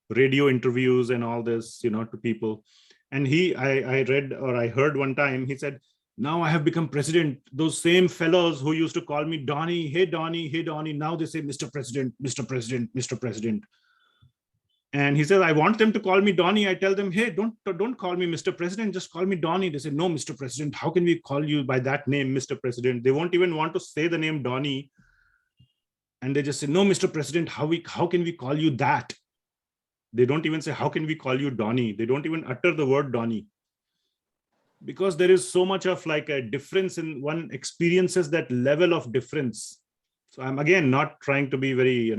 radio interviews and all this, to people. And I read or I heard one time, he said, now I have become president. Those same fellows who used to call me Donnie, hey, Donnie, now they say, Mr. President, Mr. President, Mr. President. And he says, I want them to call me Donnie. I tell them, hey, don't call me Mr. President, just call me Donnie. They say, no, Mr. President, how can we call you by that name, Mr. President? They won't even want to say the name Donnie. And they just say, no, Mr. President, how can we call you that? They don't even say, how can we call you Donnie? They don't even utter the word Donnie. Because there is so much of like a difference in one experiences that level of difference. So I'm again not trying to be very,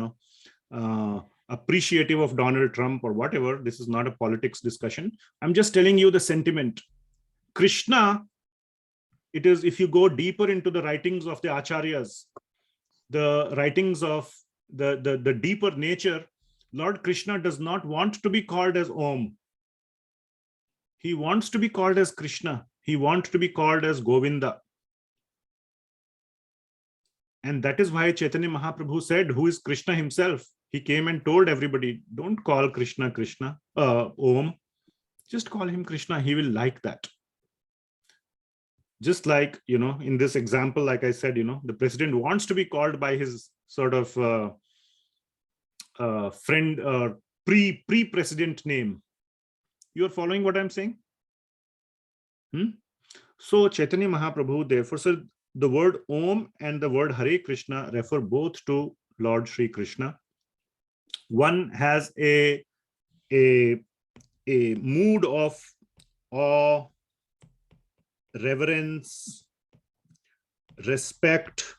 appreciative of Donald Trump or whatever. This is not a politics discussion. I'm just telling you the sentiment. Krishna It is, if you go deeper into the writings of the acharyas, the writings of the deeper nature, Lord Krishna does not want to be called as Om. He wants to be called as Krishna. He wants to be called as Govinda. And that is why Chaitanya Mahaprabhu said, who is Krishna himself? He came and told everybody, don't call Krishna Krishna, Om. Just call him Krishna. He will like that. Just like, in this example, like I said, the president wants to be called by his sort of friend or pre-president name. You are following what I'm saying? So Chaitanya Mahaprabhu therefore said the word Om and the word Hare Krishna refer both to Lord Shri Krishna. One has a mood of awe, reverence, respect,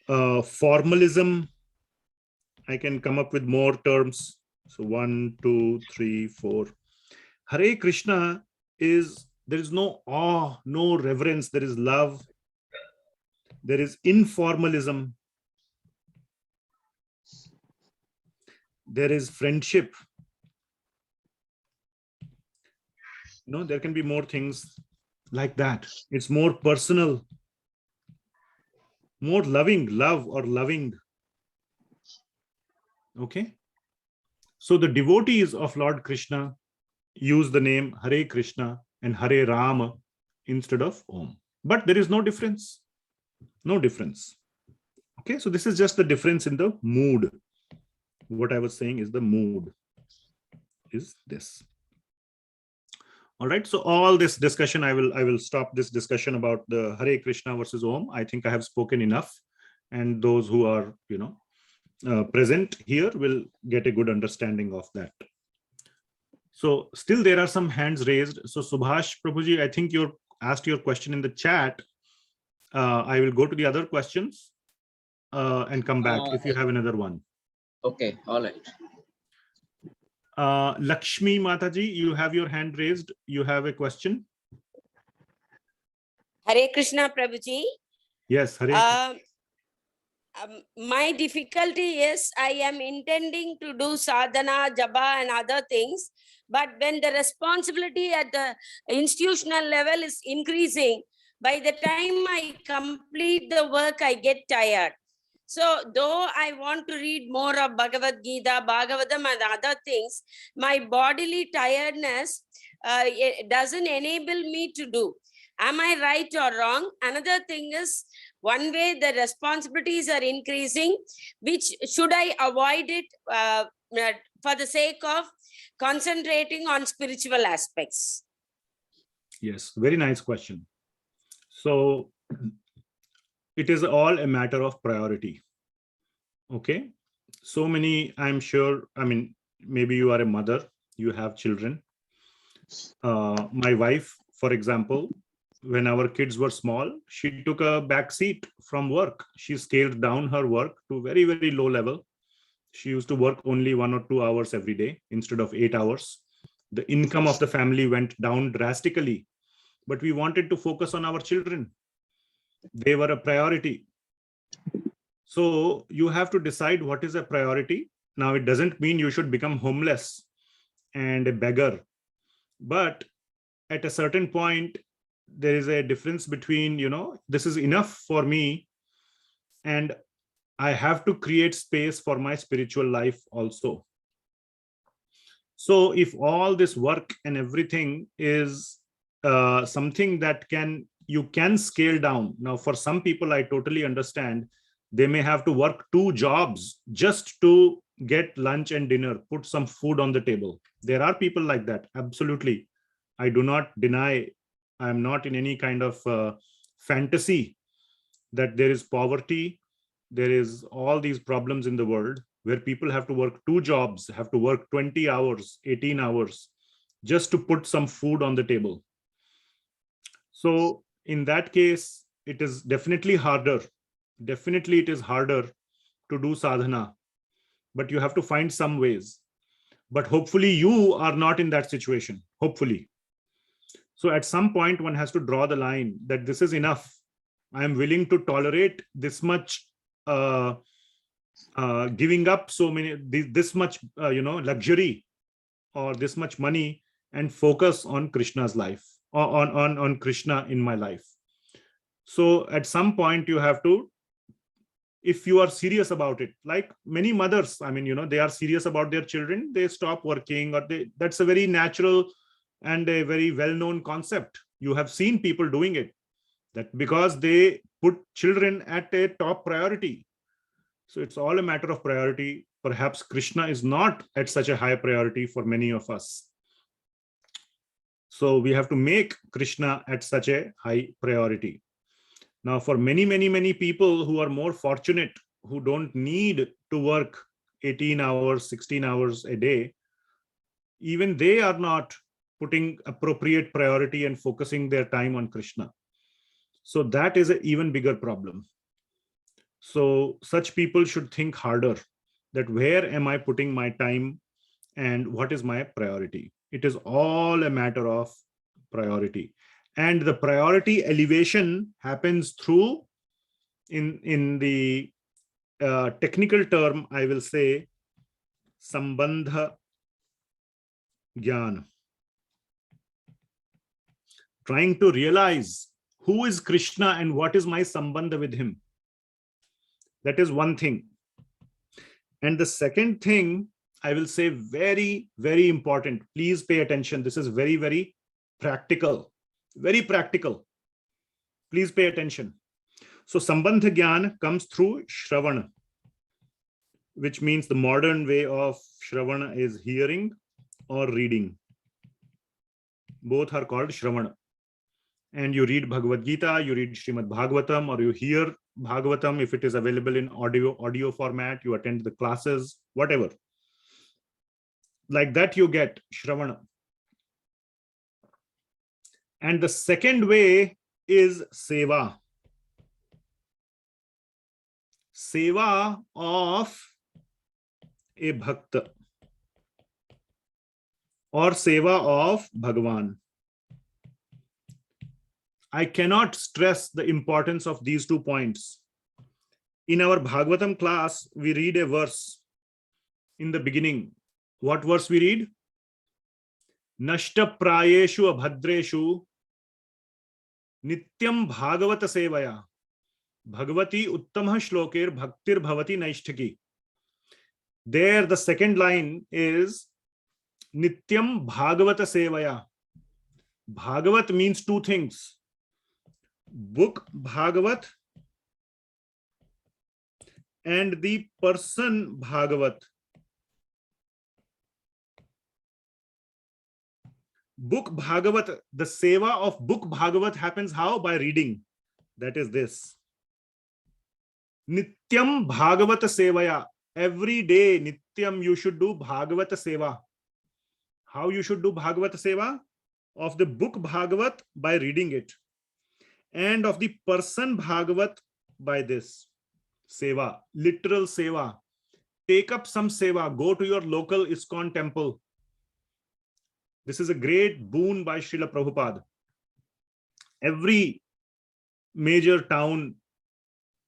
formalism. I can come up with more terms. So 1, 2, 3, 4. Hare Krishna is, there is no awe, no reverence, there is love, there is informalism, there is friendship. There can be more things like that. It's more personal, more loving, love or loving. Okay. So the devotees of Lord Krishna use the name Hare Krishna and Hare Rama instead of Om. But there is no difference. No difference. Okay. So this is just the difference in the mood. What I was saying is the mood is this. All right. So all this discussion, I will stop this discussion about the Hare Krishna versus Om. I think I have spoken enough, and those who are, present here will get a good understanding of that. So still there are some hands raised. So Subhash Prabhuji, I think you asked your question in the chat. I will go to the other questions and come back if you have another one. Okay, all right. Lakshmi Mataji, you have your hand raised. You have a question? Hare Krishna Prabhuji. Yes, Hare Krishna. My difficulty is I am intending to do sadhana, japa and other things. But when the responsibility at the institutional level is increasing, by the time I complete the work, I get tired. So though I want to read more of Bhagavad Gita, Bhagavatam and other things, my bodily tiredness it doesn't enable me to do. Am I right or wrong? Another thing is, one way the responsibilities are increasing, which should I avoid it for the sake of concentrating on spiritual aspects? Yes, very nice question. So it is all a matter of priority. Okay. So many, I'm sure, maybe you are a mother, you have children. My wife, for example, when our kids were small, she took a back seat from work. She scaled down her work to very, very low level. She used to work only 1 or 2 hours every day instead of 8 hours. The income of the family went down drastically, but we wanted to focus on our children. They were a priority. So you have to decide what is a priority. Now, it doesn't mean you should become homeless and a beggar, but at a certain point, there is a difference between, this is enough for me, and I have to create space for my spiritual life also. So if all this work and everything is something that you can scale down. Now, for some people, I totally understand. They may have to work 2 jobs just to get lunch and dinner, put some food on the table. There are people like that. Absolutely. I do not deny. I'm not in any kind of fantasy that there is poverty. There is all these problems in the world where people have to work 2 jobs, have to work 20 hours, 18 hours, just to put some food on the table. So in that case, it is definitely harder. Definitely it is harder to do sadhana, but you have to find some ways. But hopefully you are not in that situation. Hopefully. So at some point, one has to draw the line that this is enough. I am willing to tolerate this much giving up so many, this much, luxury or this much money, and focus on Krishna's life, or on Krishna in my life. So at some point you have to, if you are serious about it, like many mothers, I mean, they are serious about their children, they stop working, or that's a very natural and a very well-known concept. You have seen people doing it, that because they put children at a top priority. So it's all a matter of priority. Perhaps Krishna is not at such a high priority for many of us. So we have to make Krishna at such a high priority. Now, for many, many, many people who are more fortunate, who don't need to work 18 hours, 16 hours a day, even they are not putting appropriate priority and focusing their time on Krishna. So that is an even bigger problem. So such people should think harder, that where am I putting my time and what is my priority? It is all a matter of priority. And the priority elevation happens through, in the technical term, I will say, sambandha jnana. Trying to realize who is Krishna and what is my sambandha with him. That is one thing. And the second thing, I will say, very, very important. Please pay attention. This is very, very practical. Very practical. Please pay attention. So sambandha jnana comes through shravana, which means the modern way of shravana is hearing or reading. Both are called shravana. And you read Bhagavad Gita, you read Srimad Bhagavatam, or you hear Bhagavatam if it is available in audio format, you attend the classes, whatever. Like that you get shravana. And the second way is sewa. Sewa of a bhakta, or sewa of Bhagawan. I cannot stress the importance of these 2 points. In our Bhagavatam class, we read a verse in the beginning. What verse we read? Nashta prayeshu abhadreshu nityam bhagavata sevaya bhagavati uttamah shloker bhaktir bhavati naishtaki. There the second line is nityam bhagavata sevaya. Bhagavat means 2 things. Book Bhagavat and the person Bhagavat. Book Bhagavat, the seva of book Bhagavat happens how? By reading. That is this. Nityam Bhagavata sevaya. Every day, Nityam, you should do Bhagavata seva. How you should do Bhagavata seva? Of the book Bhagavat by reading it. And of the person Bhagavat by this. Seva, literal seva. Take up some seva. Go to your local ISKCON temple. This is a great boon by Srila Prabhupada. Every major town,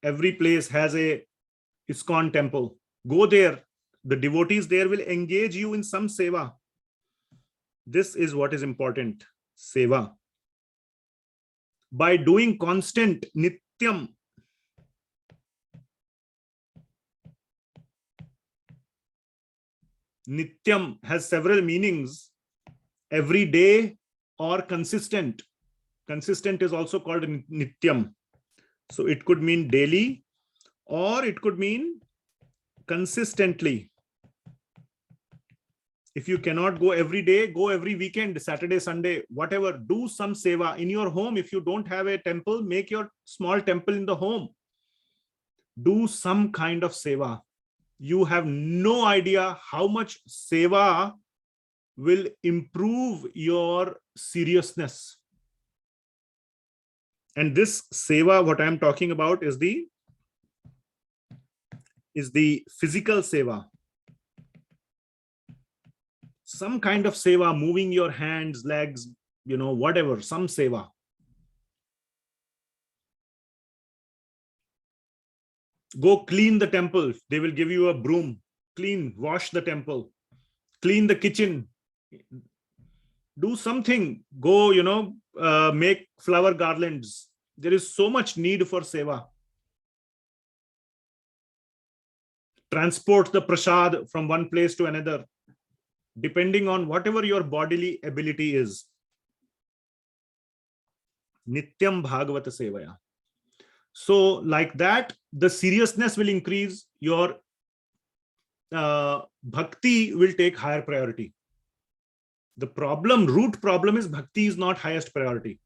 every place has a ISKCON temple. Go there. The devotees there will engage you in some seva. This is what is important. Seva. By doing constant nityam. Nityam has several meanings. Every day or consistent. Consistent is also called nityam. So it could mean daily or it could mean consistently. If you cannot go every day, go every weekend, Saturday, Sunday, whatever. Do some seva in your home. If you don't have a temple, make your small temple in the home. Do some kind of seva. You have no idea how much seva will improve your seriousness. And this seva, what I'm talking about, is the physical seva. Some kind of seva, moving your hands, legs, whatever, some seva. Go clean the temple. They will give you a broom. Clean, wash the temple. Clean the kitchen. Do something. Go, make flower garlands. There is so much need for seva. Transport the prasad from one place to another, depending on whatever your bodily ability is. Nityam Bhagavata Sevaya. So like that, the seriousness will increase. Your bhakti will take higher priority. The root problem is bhakti is not highest priority.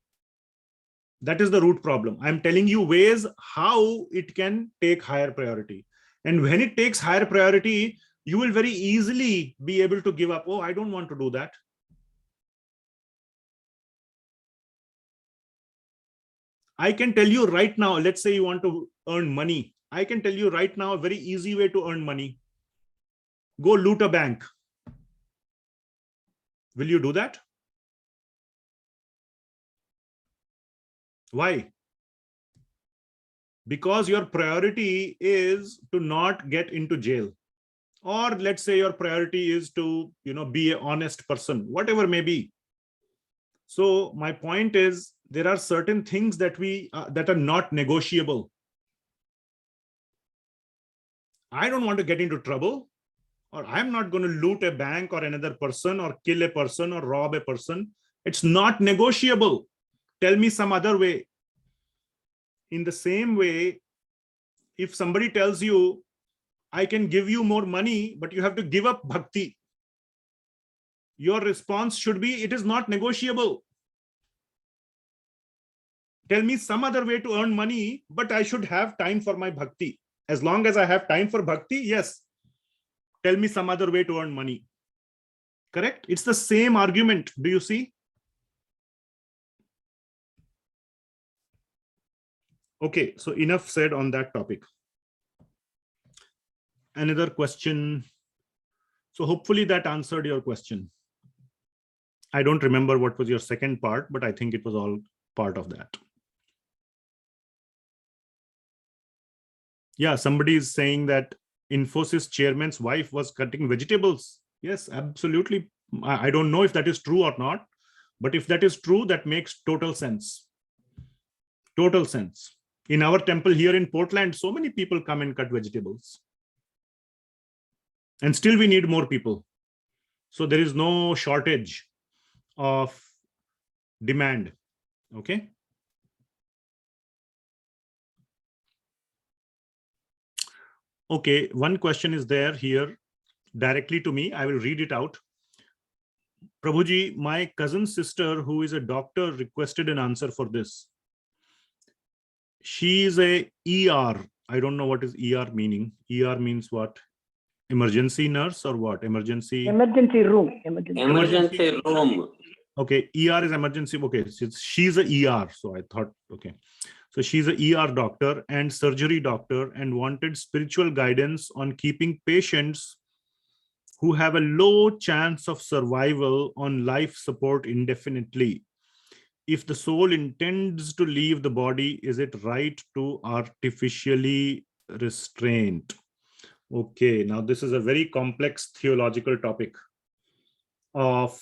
That is the root problem. I'm telling you ways how it can take higher priority. And when it takes higher priority, you will very easily be able to give up. Oh, I don't want to do that. I can tell you right now, let's say you want to earn money. I can tell you right now a very easy way to earn money. Go loot a bank. Will you do that? Why? Because your priority is to not get into jail. Or let's say your priority is to, be an honest person, whatever may be. So my point is, there are certain things that that are not negotiable. I don't want to get into trouble, or I'm not going to loot a bank or another person or kill a person or rob a person. It's not negotiable. Tell me some other way. In the same way, if somebody tells you, I can give you more money, but you have to give up bhakti, your response should be, it is not negotiable. Tell me some other way to earn money, but I should have time for my bhakti. As long as I have time for bhakti, yes. Tell me some other way to earn money. Correct? It's the same argument. Do you see? Okay, so enough said on that topic. Another question. So hopefully that answered your question. I don't remember what was your second part, but I think it was all part of that. Yeah, somebody is saying that Infosys chairman's wife was cutting vegetables. Yes, absolutely. I don't know if that is true or not, but if that is true, that makes total sense. Total sense. In our temple here in Portland, so many people come and cut vegetables. And still we need more people. So there is no shortage of demand. Okay. Okay, one question is there here directly to me. I will read it out. Prabhuji, my cousin's sister, who is a doctor, requested an answer for this. She is a ER. I don't know what is ER meaning. ER means what? Emergency nurse or what? Emergency room. Emergency room. Okay, ER is emergency. Okay, she's a ER. So I thought, okay. So she's a ER doctor and surgery doctor and wanted spiritual guidance on keeping patients who have a low chance of survival on life support indefinitely. If the soul intends to leave the body, is it right to artificially restrain? Okay, now this is a very complex theological topic of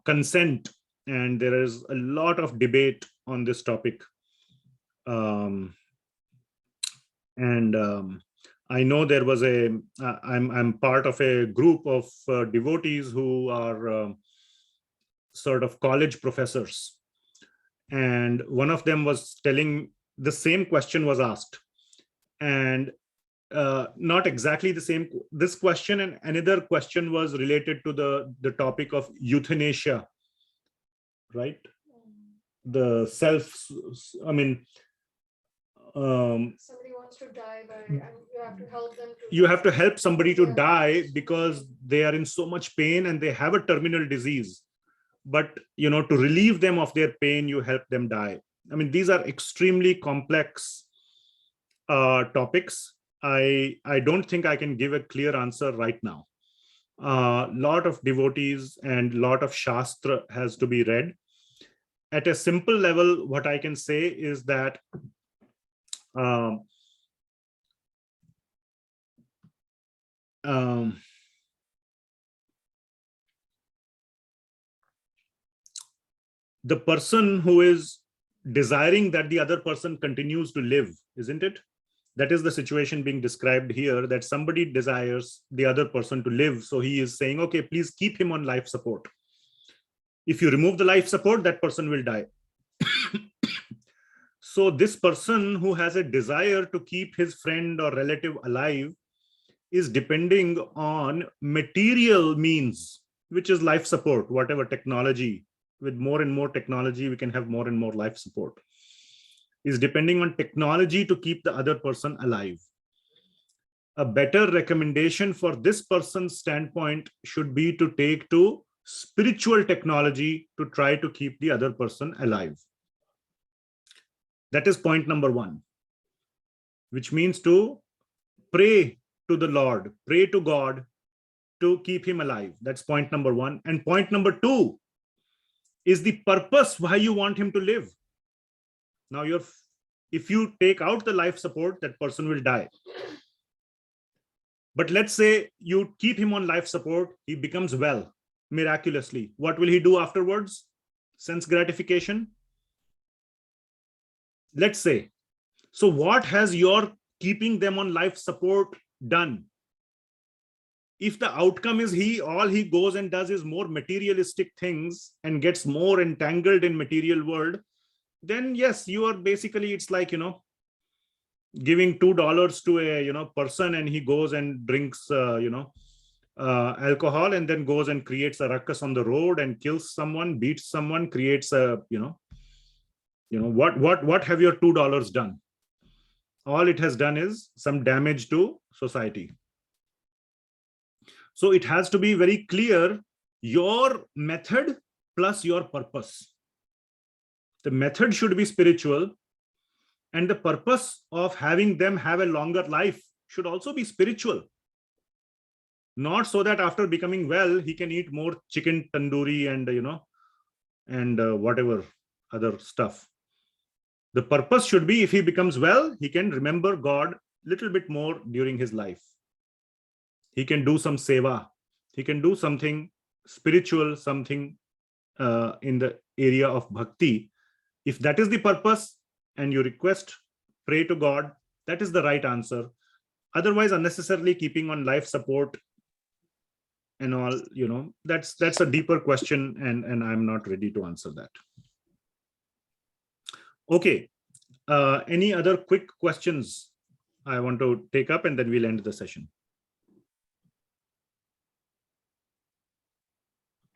consent, and there is a lot of debate on this topic. I know there was I'm part of a group of devotees who are sort of college professors, and one of them was telling the same question was asked, and not exactly the same, this question and another question was related to the topic of euthanasia, right? The somebody wants to die, but you have to help them. You have to help somebody to die because they are in so much pain and they have a terminal disease. But, to relieve them of their pain, you help them die. I mean, these are extremely complex topics. I don't think I can give a clear answer right now. lot of devotees and lot of shastra has to be read. At a simple level, what I can say is that the person who is desiring that the other person continues to live, isn't it? That is the situation being described here, that somebody desires the other person to live. So he is saying, okay, please keep him on life support. If you remove the life support, that person will die. So this person who has a desire to keep his friend or relative alive is depending on material means, which is life support, whatever technology. With more and more technology, we can have more and more life support. Is depending on technology to keep the other person alive. A better recommendation for this person's standpoint should be to take to spiritual technology to try to keep the other person alive. That is point number one, which means to pray to the Lord, pray to God to keep him alive. That's point number one. And point number two is the purpose why you want him to live. Now, if you take out the life support, that person will die. But let's say you keep him on life support, he becomes well, miraculously. What will he do afterwards? Sense gratification? Let's say. So what has your keeping them on life support done? If the outcome is all he goes and does is more materialistic things and gets more entangled in material world, then yes, you are basically, it's like, giving $2 to a, person, and he goes and drinks, alcohol, and then goes and creates a ruckus on the road and kills someone, beats someone, creates a, what have your $2 done? All it has done is some damage to society. So it has to be very clear, your method plus your purpose. The method should be spiritual, and the purpose of having them have a longer life should also be spiritual. Not so that after becoming well, he can eat more chicken tandoori and whatever other stuff. The purpose should be, if he becomes well, he can remember God a little bit more during his life. He can do some sewa. He can do something spiritual, something in the area of bhakti. If that is the purpose and you request, pray to God, that is the right answer. Otherwise, unnecessarily keeping on life support and all, that's a deeper question, and I'm not ready to answer that. Okay. Any other quick questions I want to take up, and then we'll end the session.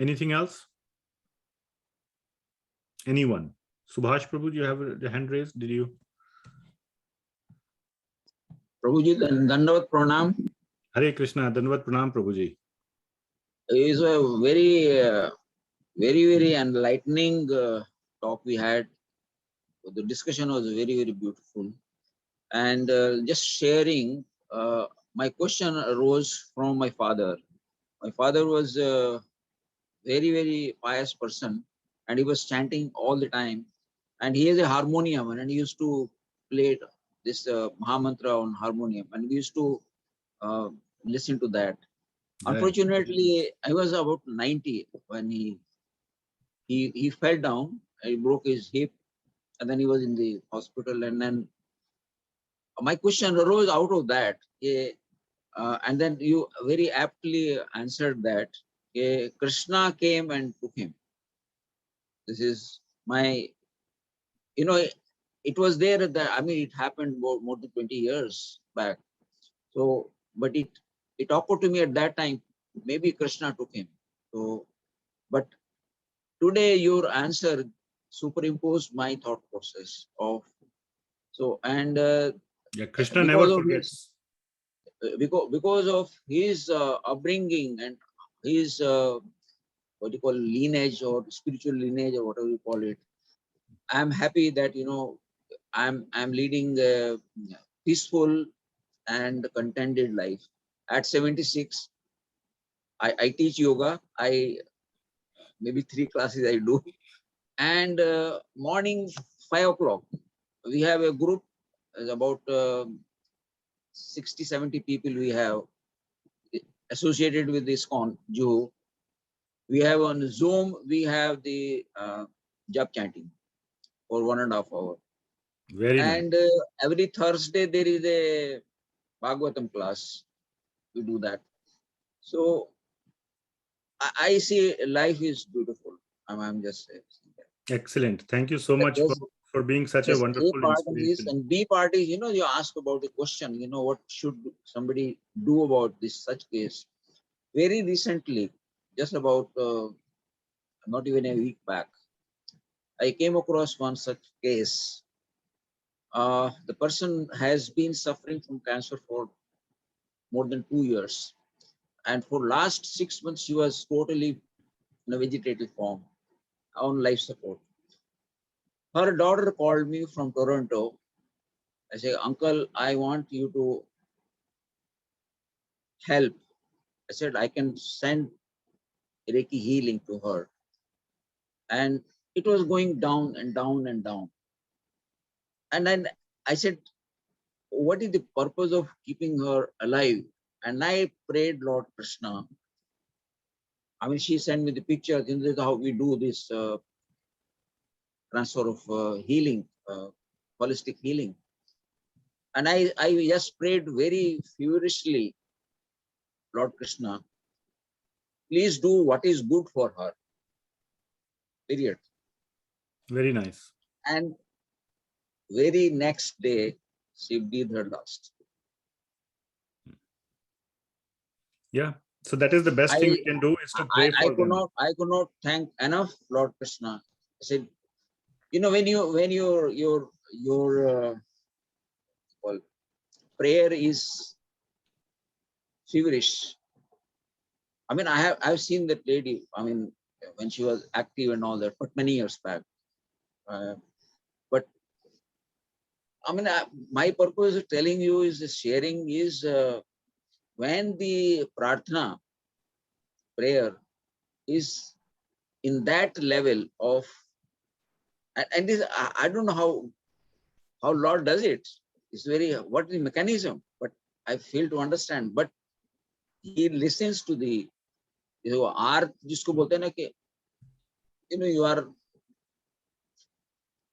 Anything else? Anyone? Subhash Prabhu, you have a hand raised? Did you? Prabhuji, Dandavat Pranam. Hare Krishna, Dandavat Pranam, Prabhuji. It is a very, very enlightening talk we had. The discussion was very, very beautiful. And just sharing, my question arose from my father. My father was a very, very pious person, and he was chanting all the time. And he has a harmonium, and he used to play this Mahamantra on harmonium, and we used to listen to that. Yeah. Unfortunately, I was about 90 when he fell down. He broke his hip, and then he was in the hospital. And then my question arose out of that. And then you very aptly answered that. Krishna came and took him. This is my, it was there at the, it happened more than 20 years back. So, but it occurred to me at that time, maybe Krishna took him. So, but today your answer superimposed my thought process of, so, and yeah, Krishna never forgets. Because of his upbringing and his what you call lineage or spiritual lineage or whatever you call it, I'm happy that I'm leading a peaceful and contented life. At 76, I teach yoga. Maybe 3 classes I do. And morning 5 o'clock, we have a group, about 60, 70 people we have associated with this Juhu. We have on Zoom, we have the jap chanting for 1.5 hours. Very nice. And every Thursday there is a Bhagavatam class. We do that. So I see life is beautiful. I'm just saying. Excellent. Thank you so much for being such a wonderful A part of this, inspiration. and B part is, you ask about the question, what should somebody do about this such case? Very recently, just about not even a week back, I came across one such case. The person has been suffering from cancer for more than 2 years. And for last 6 months, she was totally in a vegetative form, on life support. Her daughter called me from Toronto. I say, uncle, I want you to help. I said, I can send Reiki healing to her. And it was going down and down and down. And then I said, what is the purpose of keeping her alive? And I prayed, Lord Krishna. I mean, she sent me the picture. This is how we do this transfer of healing, holistic healing. And I just prayed very furiously, Lord Krishna, please do what is good for her. Period. Very nice. And very next day, she breathed her last. Yeah. So that is the best thing we can do, is to pray for them. I could not thank enough Lord Krishna. I said, when your prayer is feverish. I mean, I've seen that lady. I mean, when she was active and all that, but many years back. But I mean, my purpose of telling you is sharing is when the prarthana prayer is in that level of, and this I don't know how Lord does it. It's very, what is the mechanism? But I fail to understand. But He listens to the art, जिसको बोलते हैं ना कि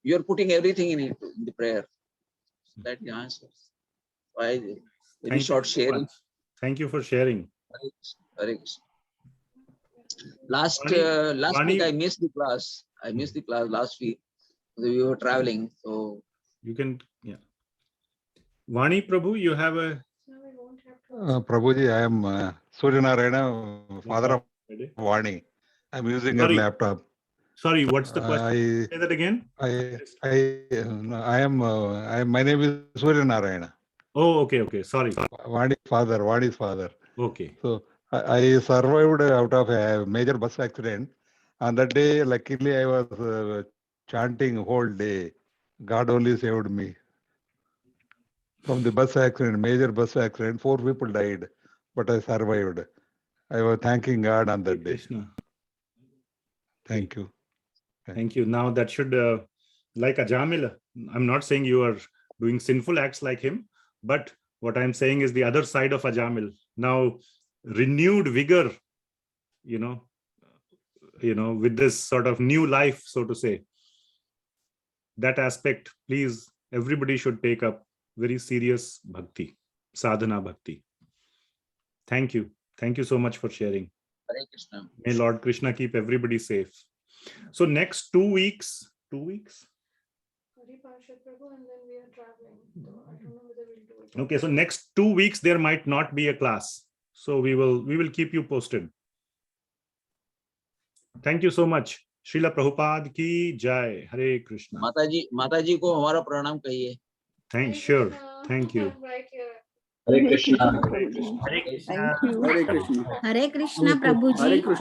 you are putting everything in it, in the prayer. That the answer. Very short sharing. Thank you for sharing. Hare Krishna. Last Vani, week I missed the class. I missed the class last week. We were traveling, so you can, yeah. Vani Prabhu, you have a. Prabhuji, I am Surya Narayana, father of Vani. I'm using a laptop. Sorry, what's the question? Say that again. My name is Surya Narayana. Oh, okay. Sorry. Vani's father. Okay. So I survived out of a major bus accident. On that day, luckily, I was chanting whole day. God only saved me from the bus accident, major bus accident. 4 people died, but I survived. I was thanking God on that day. Krishna. Thank you. Thank you. Now that should, like Ajamila, I'm not saying you are doing sinful acts like him, but what I'm saying is the other side of Ajamil. Now, renewed vigor, with this sort of new life, so to say. That aspect, please, everybody should take up very serious bhakti, sadhana bhakti. Thank you. Thank you so much for sharing. Hare Krishna. May Lord Krishna keep everybody safe. So next 2 weeks, 2 weeks? And then we are traveling. So I don't know whether we'll do it. Okay, so next 2 weeks there might not be a class. So we will keep you posted. Thank you so much. Srila Prabhupada ki jai. Hare Krishna. Mataji ko hamara pranam kahiye. Sure. Thank you. Right here. Hare Krishna. Hare Krishna. Thank you. Hare Krishna. Hare Krishna, Prabhuji.